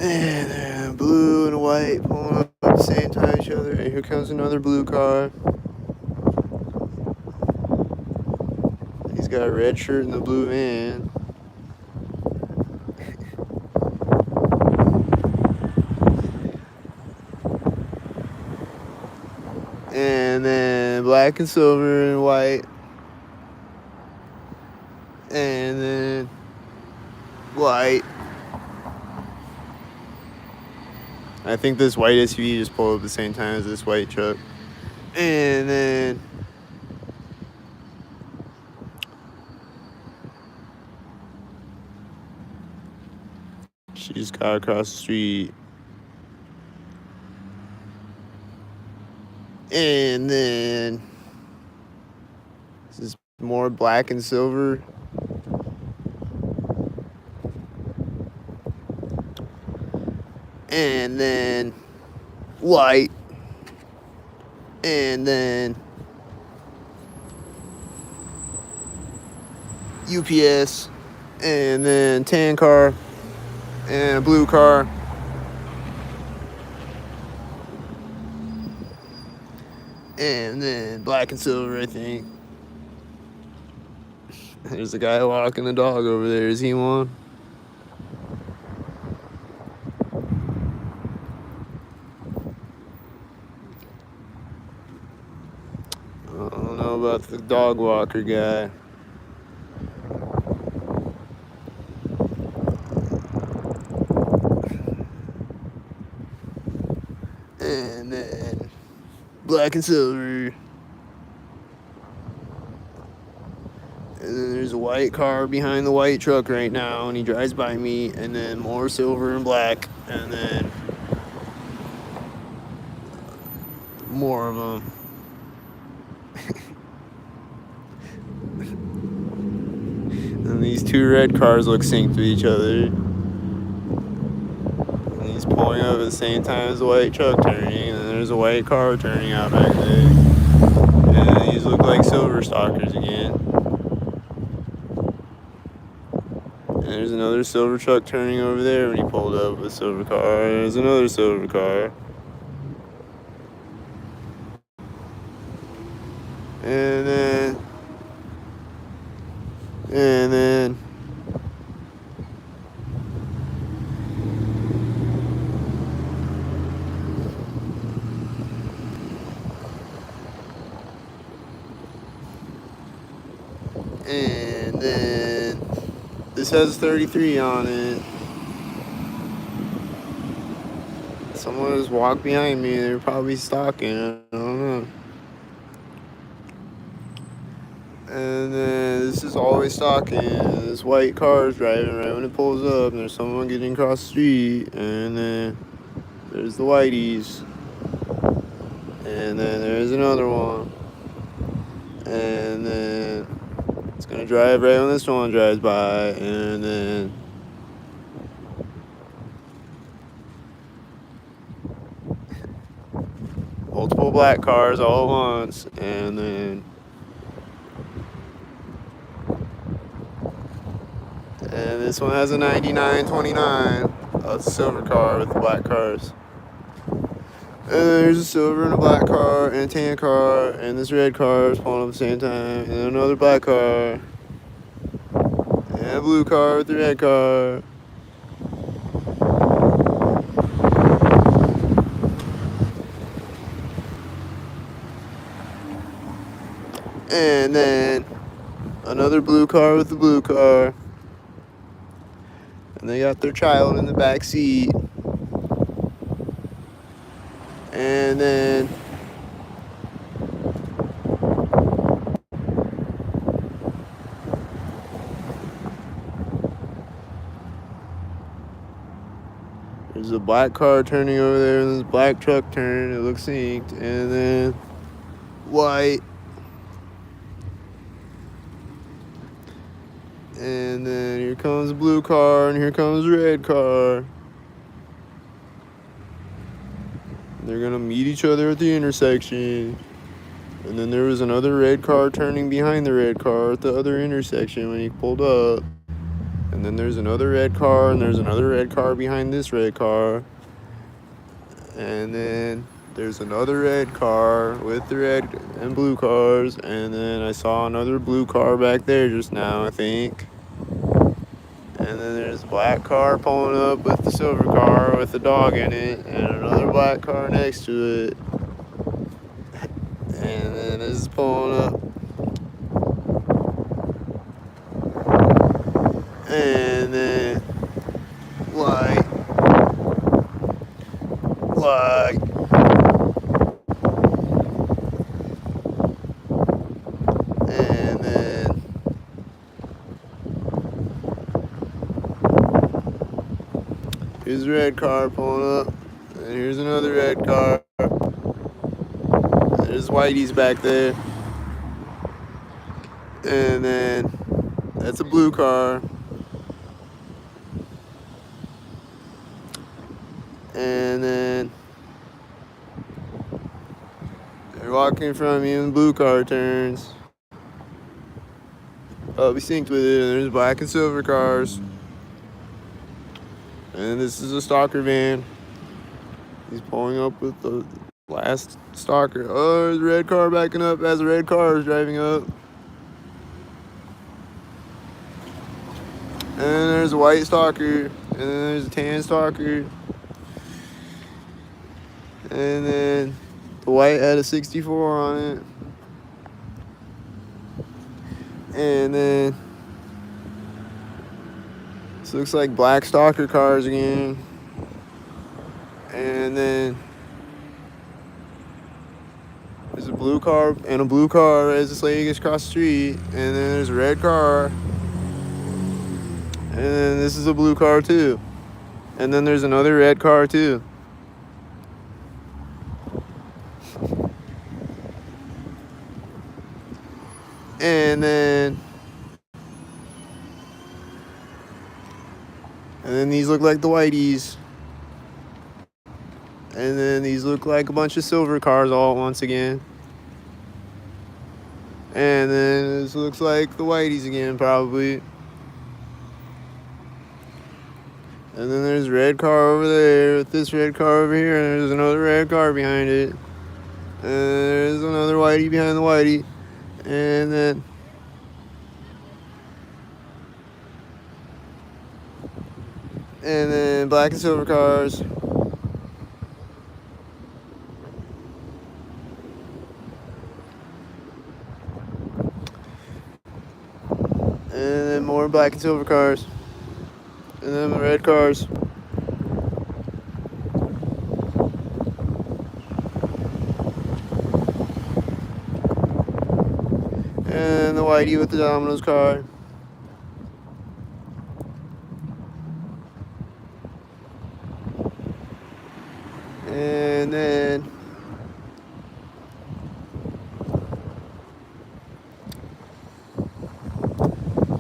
And then blue and white pulling up at the same time each other. And here comes another blue car. He's got a red shirt and the blue van. And then black and silver and white. And then white. I think this white SUV just pulled up at the same time as this white truck. And then she just got across the street. And then this is more black and silver. And then white. And then UPS. And then tan car. And a blue car. And then black and silver, I think. There's a guy walking the dog over there. Is he one? I don't know about the dog walker guy. And then black and silver. And then there's a white car behind the white truck right now, and he drives by me, and then more silver and black, and then more of them. And these two red cars look synced with each other. And he's pulling up at the same time as the white truck turning, and then there's a white car turning out back there. And these look like silver stalkers again. And there's another silver truck turning over there when he pulled up with a silver car. There's another silver car. And then this has 33 on it. Someone just walked behind me. They're probably stalking. I don't know. And then this is always stalking. This white car is driving right when it pulls up, and there's someone getting across the street. And then there's the whiteys. And then there's another one. And then it's gonna drive right when this one drives by. And then multiple black cars all at once. And then this one has a 9929. It's a silver car with the black cars. And there's a silver and a black car and a tan car, and this red car is pulling up at the same time, and another black car. And a blue car with the red car. And then another blue car with the blue car. And they got their child in the back seat. And then there's a black car turning over there, and this black truck turning. It looks synced. And then white. And then here comes the blue car, and here comes the red car. They're gonna meet each other at the intersection. And then there was another red car turning behind the red car at the other intersection when he pulled up. And then there's another red car, and there's another red car behind this red car. And then there's another red car with the red and blue cars. And then I saw another blue car back there just now, I think. And then there's a black car pulling up with the silver car with the dog in it, and another black car next to it. And then this is pulling up. And then light. And then here's a red car pulling up. And here's another red car. There's Whitey's back there. And then that's a blue car. And then they're walking in front of me, and the blue car turns. Oh, we synced with it, and there's black and silver cars. And this is a stalker van. He's pulling up with the last stalker. Oh, there's a red car backing up as a red car is driving up. And then there's a white stalker. And then there's a tan stalker. And then the white had a 64 on it. And then this looks like black stalker cars again. And then there's a blue car and a blue car as this lady gets across the street. And then there's a red car. And then this is a blue car too. And then there's another red car too. And then these look like the Whiteys. And then these look like a bunch of silver cars all at once again. And then this looks like the Whiteys again, probably. And then there's a red car over there with this red car over here, and there's another red car behind it. And there's another Whitey behind the Whitey. And then black and silver cars. And then more black and silver cars. And then the red cars. And the Whitey with the Domino's car. And then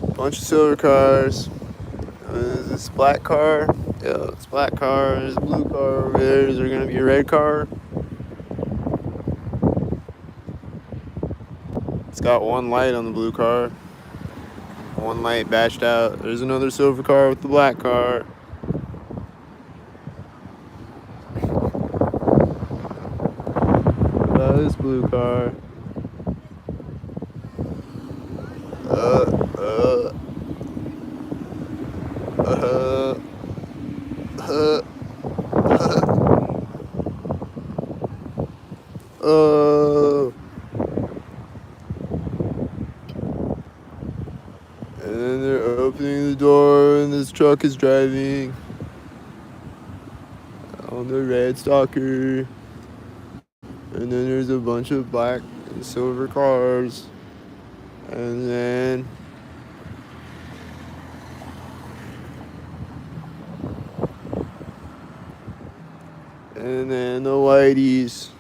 a bunch of silver cars. There's this black car. Yeah, it's black car. There's a blue car over there. Is there gonna be a red car? It's got one light on the blue car. One light batched out. There's another silver car with the black car. What about this blue car? Uh, uh, oh. And then they're opening the door, and this truck is driving on the red Stalker. And then there's a bunch of black and silver cars. And then the whiteys.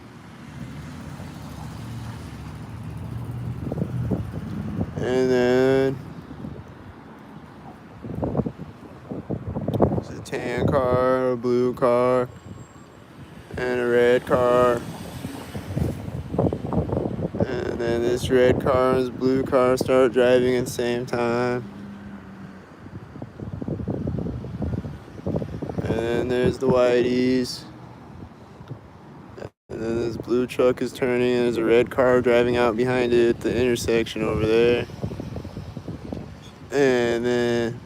And then there's a tan car, a blue car, and a red car. And then this red car and this blue car start driving at the same time. And then there's the whiteys. And then this blue truck is turning, and there's a red car driving out behind it at the intersection over there. And then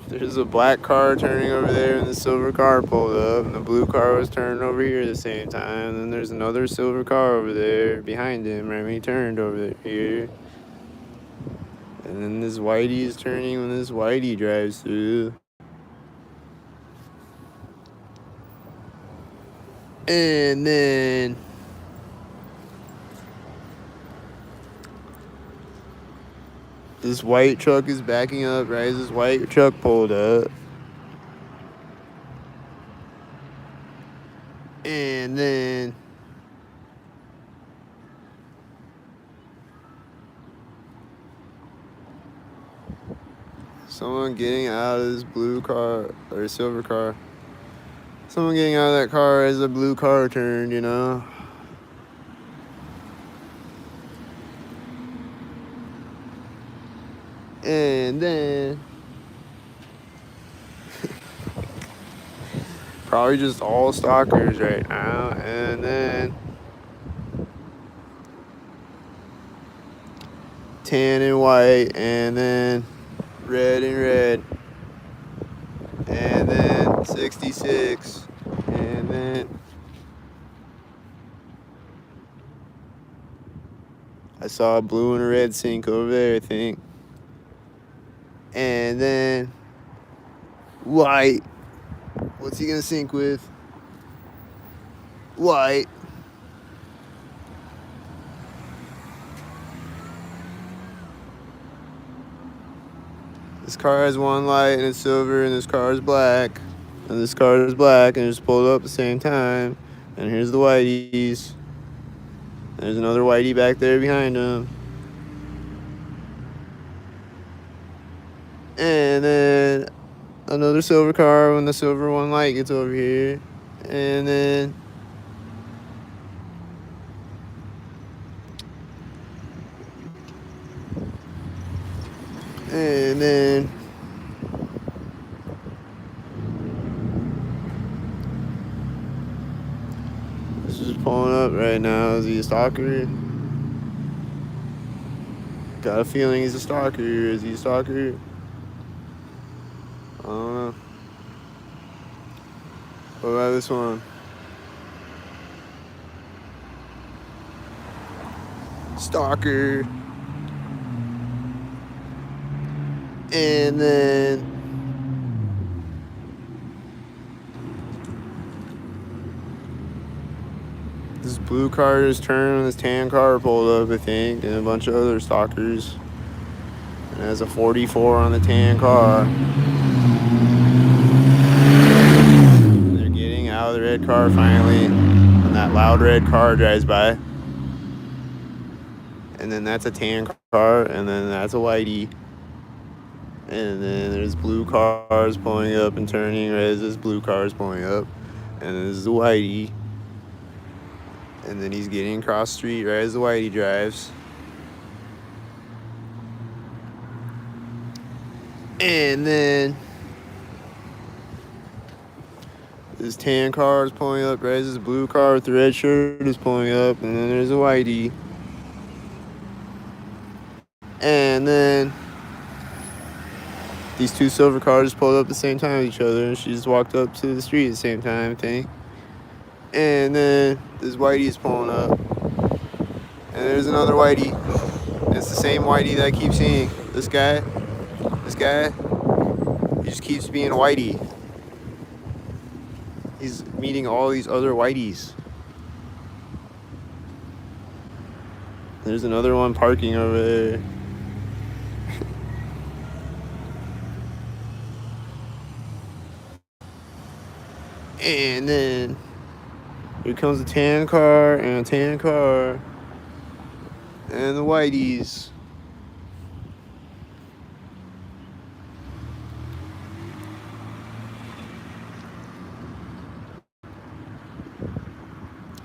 there's a black car turning over there, and the silver car pulled up, and the blue car was turning over here at the same time. And then there's another silver car over there behind him right when he turned over there here. And then this whitey is turning when this whitey drives through. And then this white truck is backing up right as this white truck pulled up. And then someone getting out of this blue car or silver car. Someone getting out of that car as a blue car turned, you know. And then probably just all stalkers right now. And then tan and white, and then red and red, and then 66, and then I saw a blue and a red sink over there, I think. And then white. What's he gonna sink with? White. This car has one light and it's silver, and this car is black. And this car is black, and it's pulled up at the same time. And here's the whiteys. There's another whitey back there behind him. And then another silver car when the silver one light gets over here. And then this is pulling up right now. Is he a stalker? Got a feeling he's a stalker. Is he a stalker? I don't know. What about this one? Stalker. And then this blue car just turned and this tan car pulled up, I think, and a bunch of other stalkers. And it has a 44 on the tan car. And they're getting out of the red car finally, and that loud red car drives by. And then that's a tan car, and then that's a whitey. And then there's blue cars pulling up and turning right as this blue car is pulling up. And then this is the whitey. And then he's getting across the street right as the whitey drives. And then this tan car is pulling up, right? This blue car with the red shirt is pulling up, and then there's a whitey. And then these two silver cars pulled up at the same time with each other, and she just walked up to the street at the same time, I think. And then this whitey is pulling up, and there's another whitey. And it's the same whitey that I keep seeing. This guy, he just keeps being whitey. He's meeting all these other whiteys. There's another one parking over there. And then here comes a tan car and a tan car and the whiteys.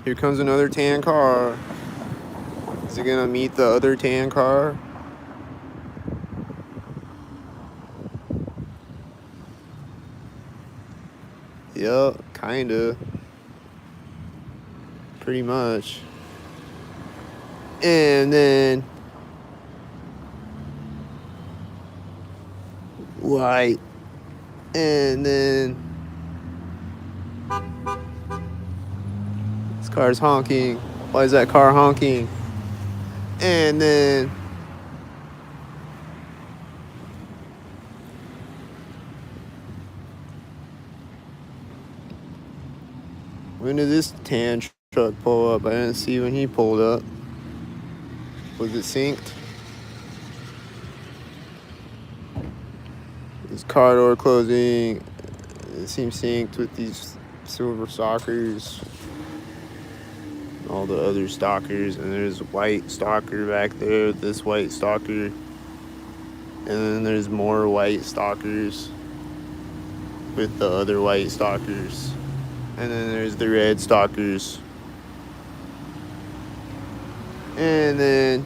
Here comes another tan car. Is it gonna meet the other tan car? Yup, kinda. Pretty much. And then white. And then this car's honking. Why is that car honking? And then when did this tan truck pull up? I didn't see when he pulled up. Was it synced? This car door closing. It seems synced with these silver stalkers. All the other stalkers. And there's a white stalker back there with this white stalker. And then there's more white stalkers with the other white stalkers. And then there's the red stalkers. And then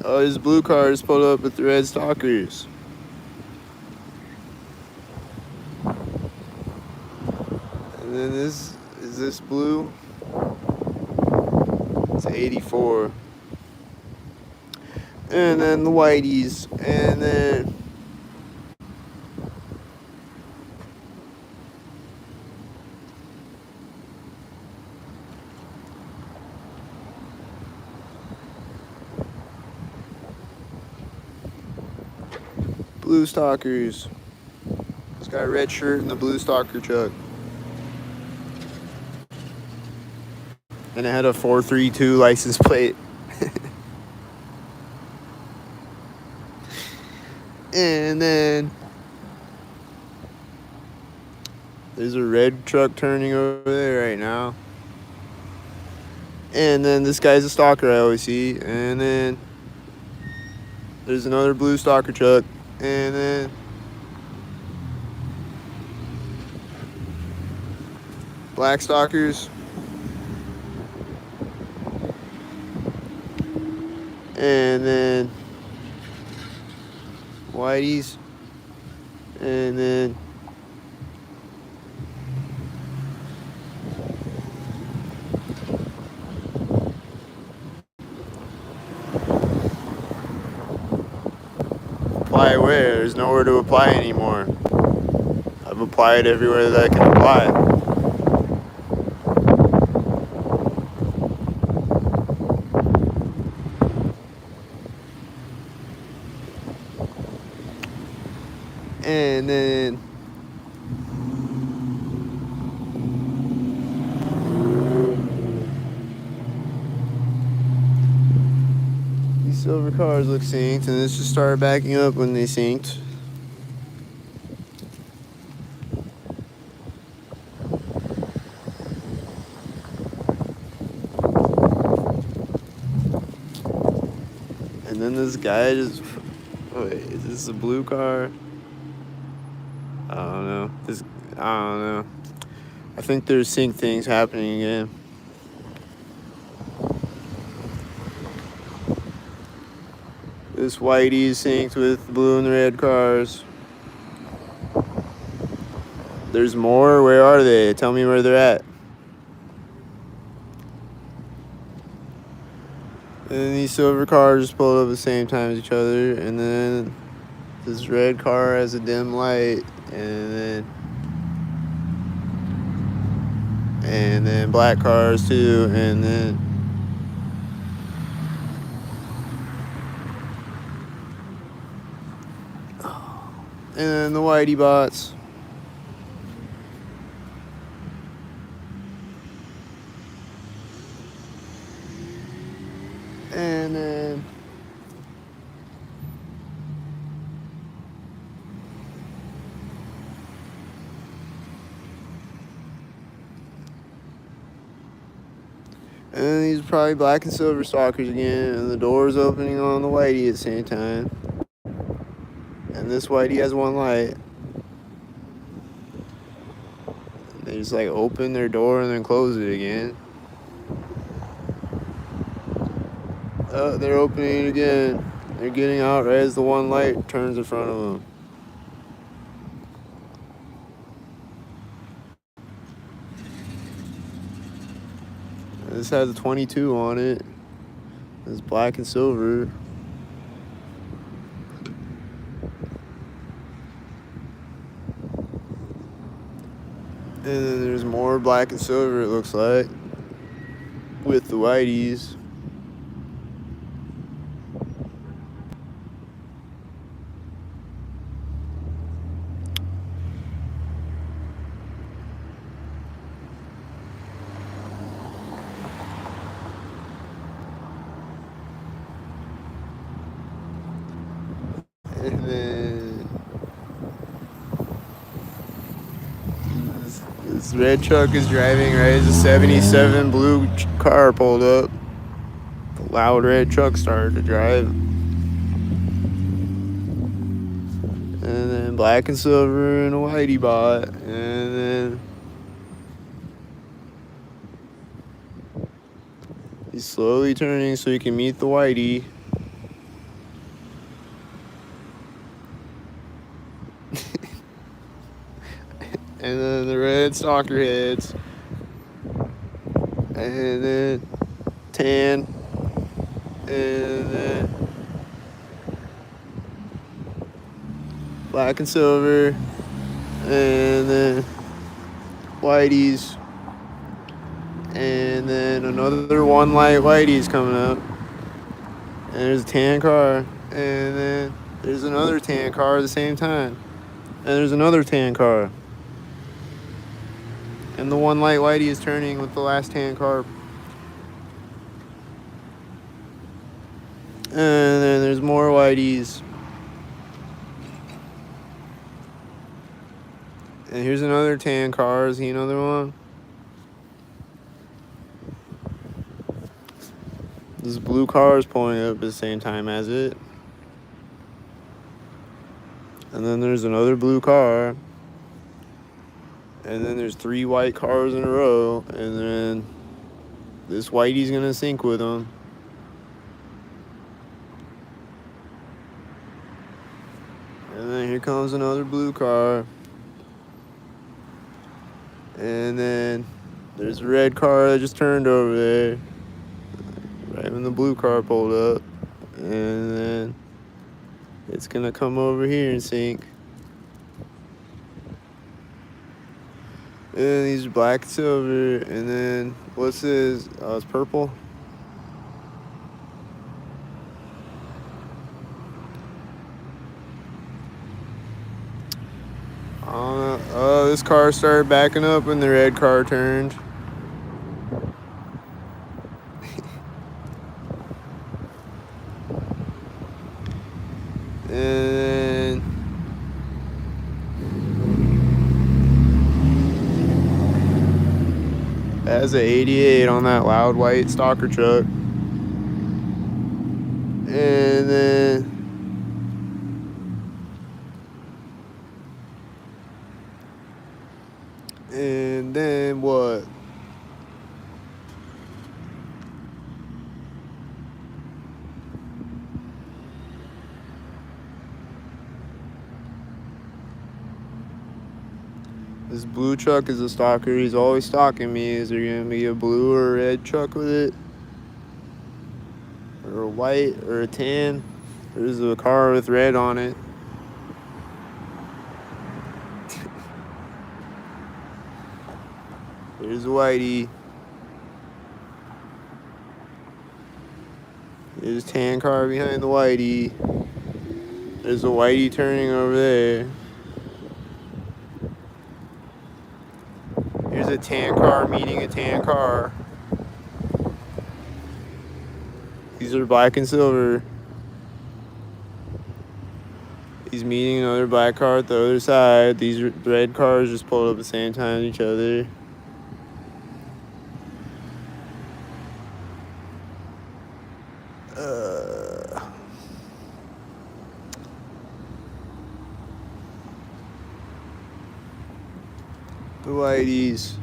oh, this blue car is pulled up with the red stalkers. And then this is this blue. It's 84. And then the whiteys. And then blue stalkers. This guy red shirt and the blue stalker truck. And it had a 432 license plate. And then there's a red truck turning over there right now. And then this guy's a stalker I always see. And then there's another blue stalker truck. And then black stalkers. And then whiteys. And then apply where? There's nowhere to apply anymore. I've applied everywhere that I can apply. And then these silver cars look synced, and this just started backing up when they synced. And then this guy just Wait, is this a blue car? I don't know. I don't know. I think there's sync things happening again. This whitey is synced with the blue and the red cars. There's more. Where are they? Tell me where they're at. And then these silver cars just pulled up at the same time as each other. And then this red car has a dim light. And then black cars too. And then the whitey bots. And then these are probably black and silver stalkers again. And the door's opening on the whitey at the same time. And this whitey has one light. They just like open their door and then close it again. Oh, they're opening it again. They're getting out right as the one light turns in front of them. This has a 22 on it. It's black and silver. And then there's more black and silver, it looks like, with the whiteys. And then this red truck is driving right as a 77 blue car pulled up. The loud red truck started to drive. And then black and silver and a whitey bot. And then he's slowly turning so he can meet the whitey. And then the red stalker heads. And then tan. And then black and silver. And then whiteys. And then another one light whitey's coming up. And there's a tan car. And then there's another tan car at the same time. And there's another tan car. And the one light whitey is turning with the last tan car. And then there's more whiteys. And here's another tan car. Is he another one? This blue car is pulling up at the same time as it. And then there's another blue car. And then there's 3 white cars in a row. And then this whitey's gonna sync with them. And then here comes another blue car. And then there's a red car that just turned over there. Right when the blue car pulled up. And then it's gonna come over here and sync. And then these are black and silver. And then what's this? Oh, it's purple. Oh, this car started backing up when the red car turned. And then has an 88 on that loud white stalker truck. And then And then what? This blue truck is a stalker. He's always stalking me. Is there gonna be a blue or a red truck with it? Or a white or a tan? There's a car with red on it. There's a whitey. There's a tan car behind the whitey. There's a whitey turning over there. Here's a tan car meeting a tan car. These are black and silver. He's meeting another black car at the other side. These red cars just pulled up at the same time as each other. The whiteys.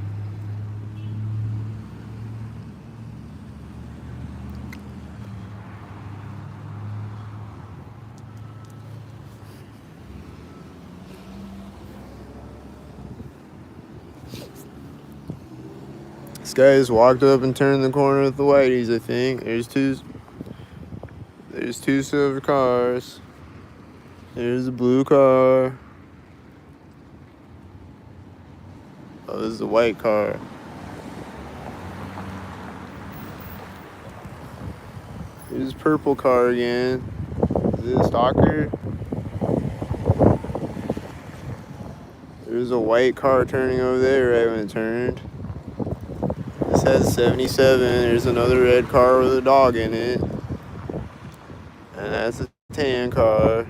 This guy just walked up and turned the corner with the whiteys, I think. There's two silver cars. There's a blue car. Oh, this is a white car. Here's a purple car again. Is it a stalker? There's a white car turning over there right when it turned. This has 77. There's another red car with a dog in it. And that's a tan car.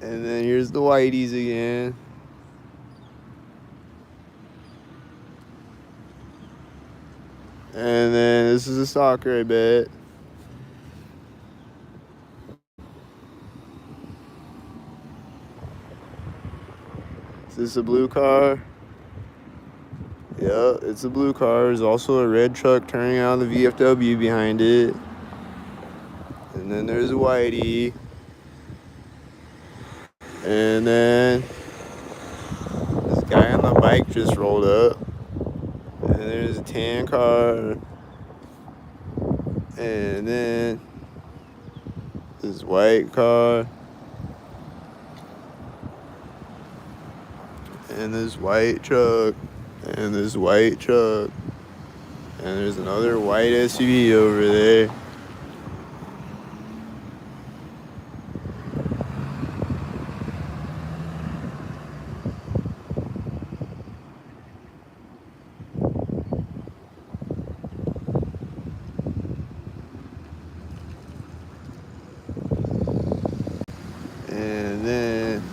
And then here's the whiteys again. And then this is a stalker, I bet. Is this a blue car? Yeah, it's a blue car. There's also a red truck turning out of the VFW behind it. And then there's a whitey. And then this guy on the bike just rolled up. And there's a tan car. And then this white car. And this white truck. And this white truck. And there's another white SUV over there. And then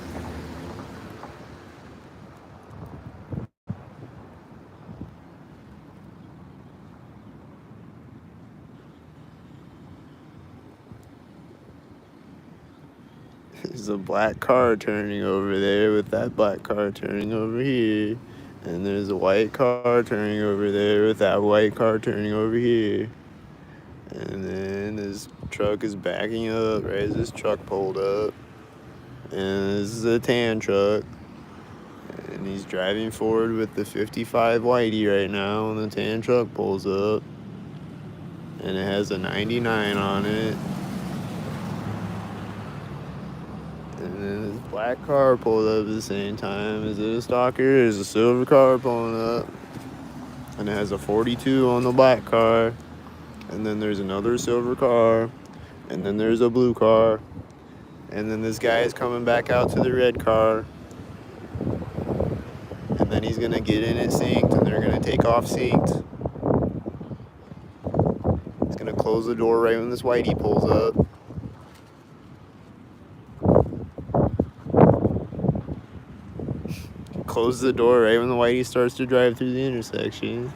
there's a black car turning over there with that black car turning over here. And there's a white car turning over there with that white car turning over here. And then this truck is backing up right as this truck pulled up. And this is a tan truck. And he's driving forward with the 55 whitey right now. And the tan truck pulls up. And it has a 99 on it. And then this black car pulled up at the same time. Is it a stalker? There's a silver car pulling up. And it has a 42 on the black car. And then there's another silver car. And then there's a blue car. And then this guy is coming back out to the red car. And then he's going to get in it synced. And they're going to take off synced. He's going to close the door right when this whitey pulls up. Close the door right when the whitey starts to drive through the intersection.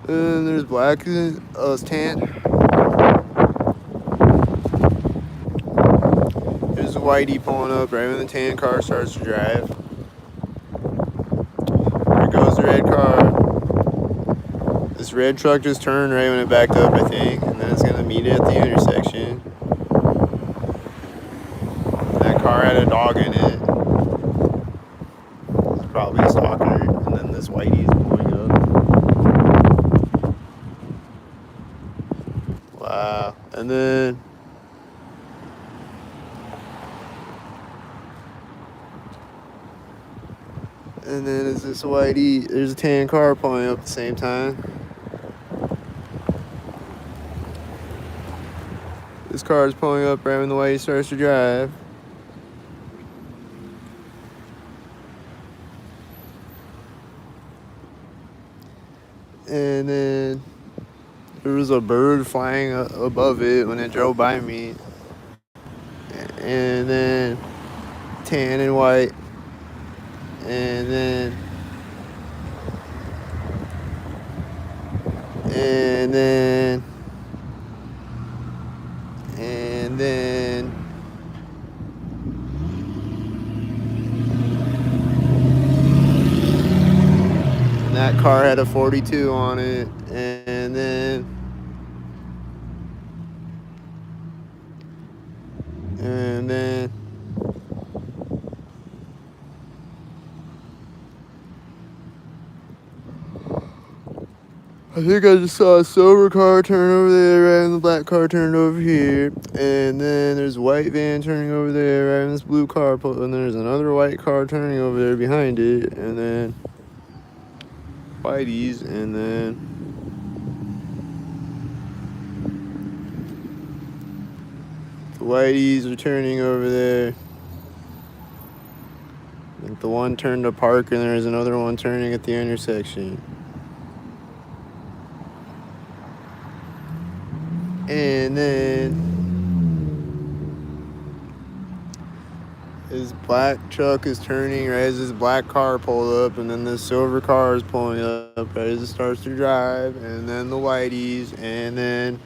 And there's black, it's tan. whitey pulling up right when the tan car starts to drive. There goes the red car. This red truck just turned right when it backed up, I think, and then it's gonna meet it at the intersection. That car had a dog in it. It's probably a stalker, and then this whitey's pulling up. Wow. And then is this whitey, there's a tan car pulling up at the same time. This car is pulling up right when the whitey starts to drive. And then there was a bird flying above it when it drove by me. And then tan and white. And then and then and then and that car had a 42 on it. And then I think I just saw a silver car turn over there, right, and the black car turned over here. And then there's a white van turning over there, right, and this blue car, and then there's another white car turning over there behind it, and then whiteys, and then the whiteys are turning over there. I think the one turned to park, and there's another one turning at the intersection. And then his black truck is turning right as this black car pulled up, and then this silver car is pulling up right as it starts to drive, and then the whiteys, and then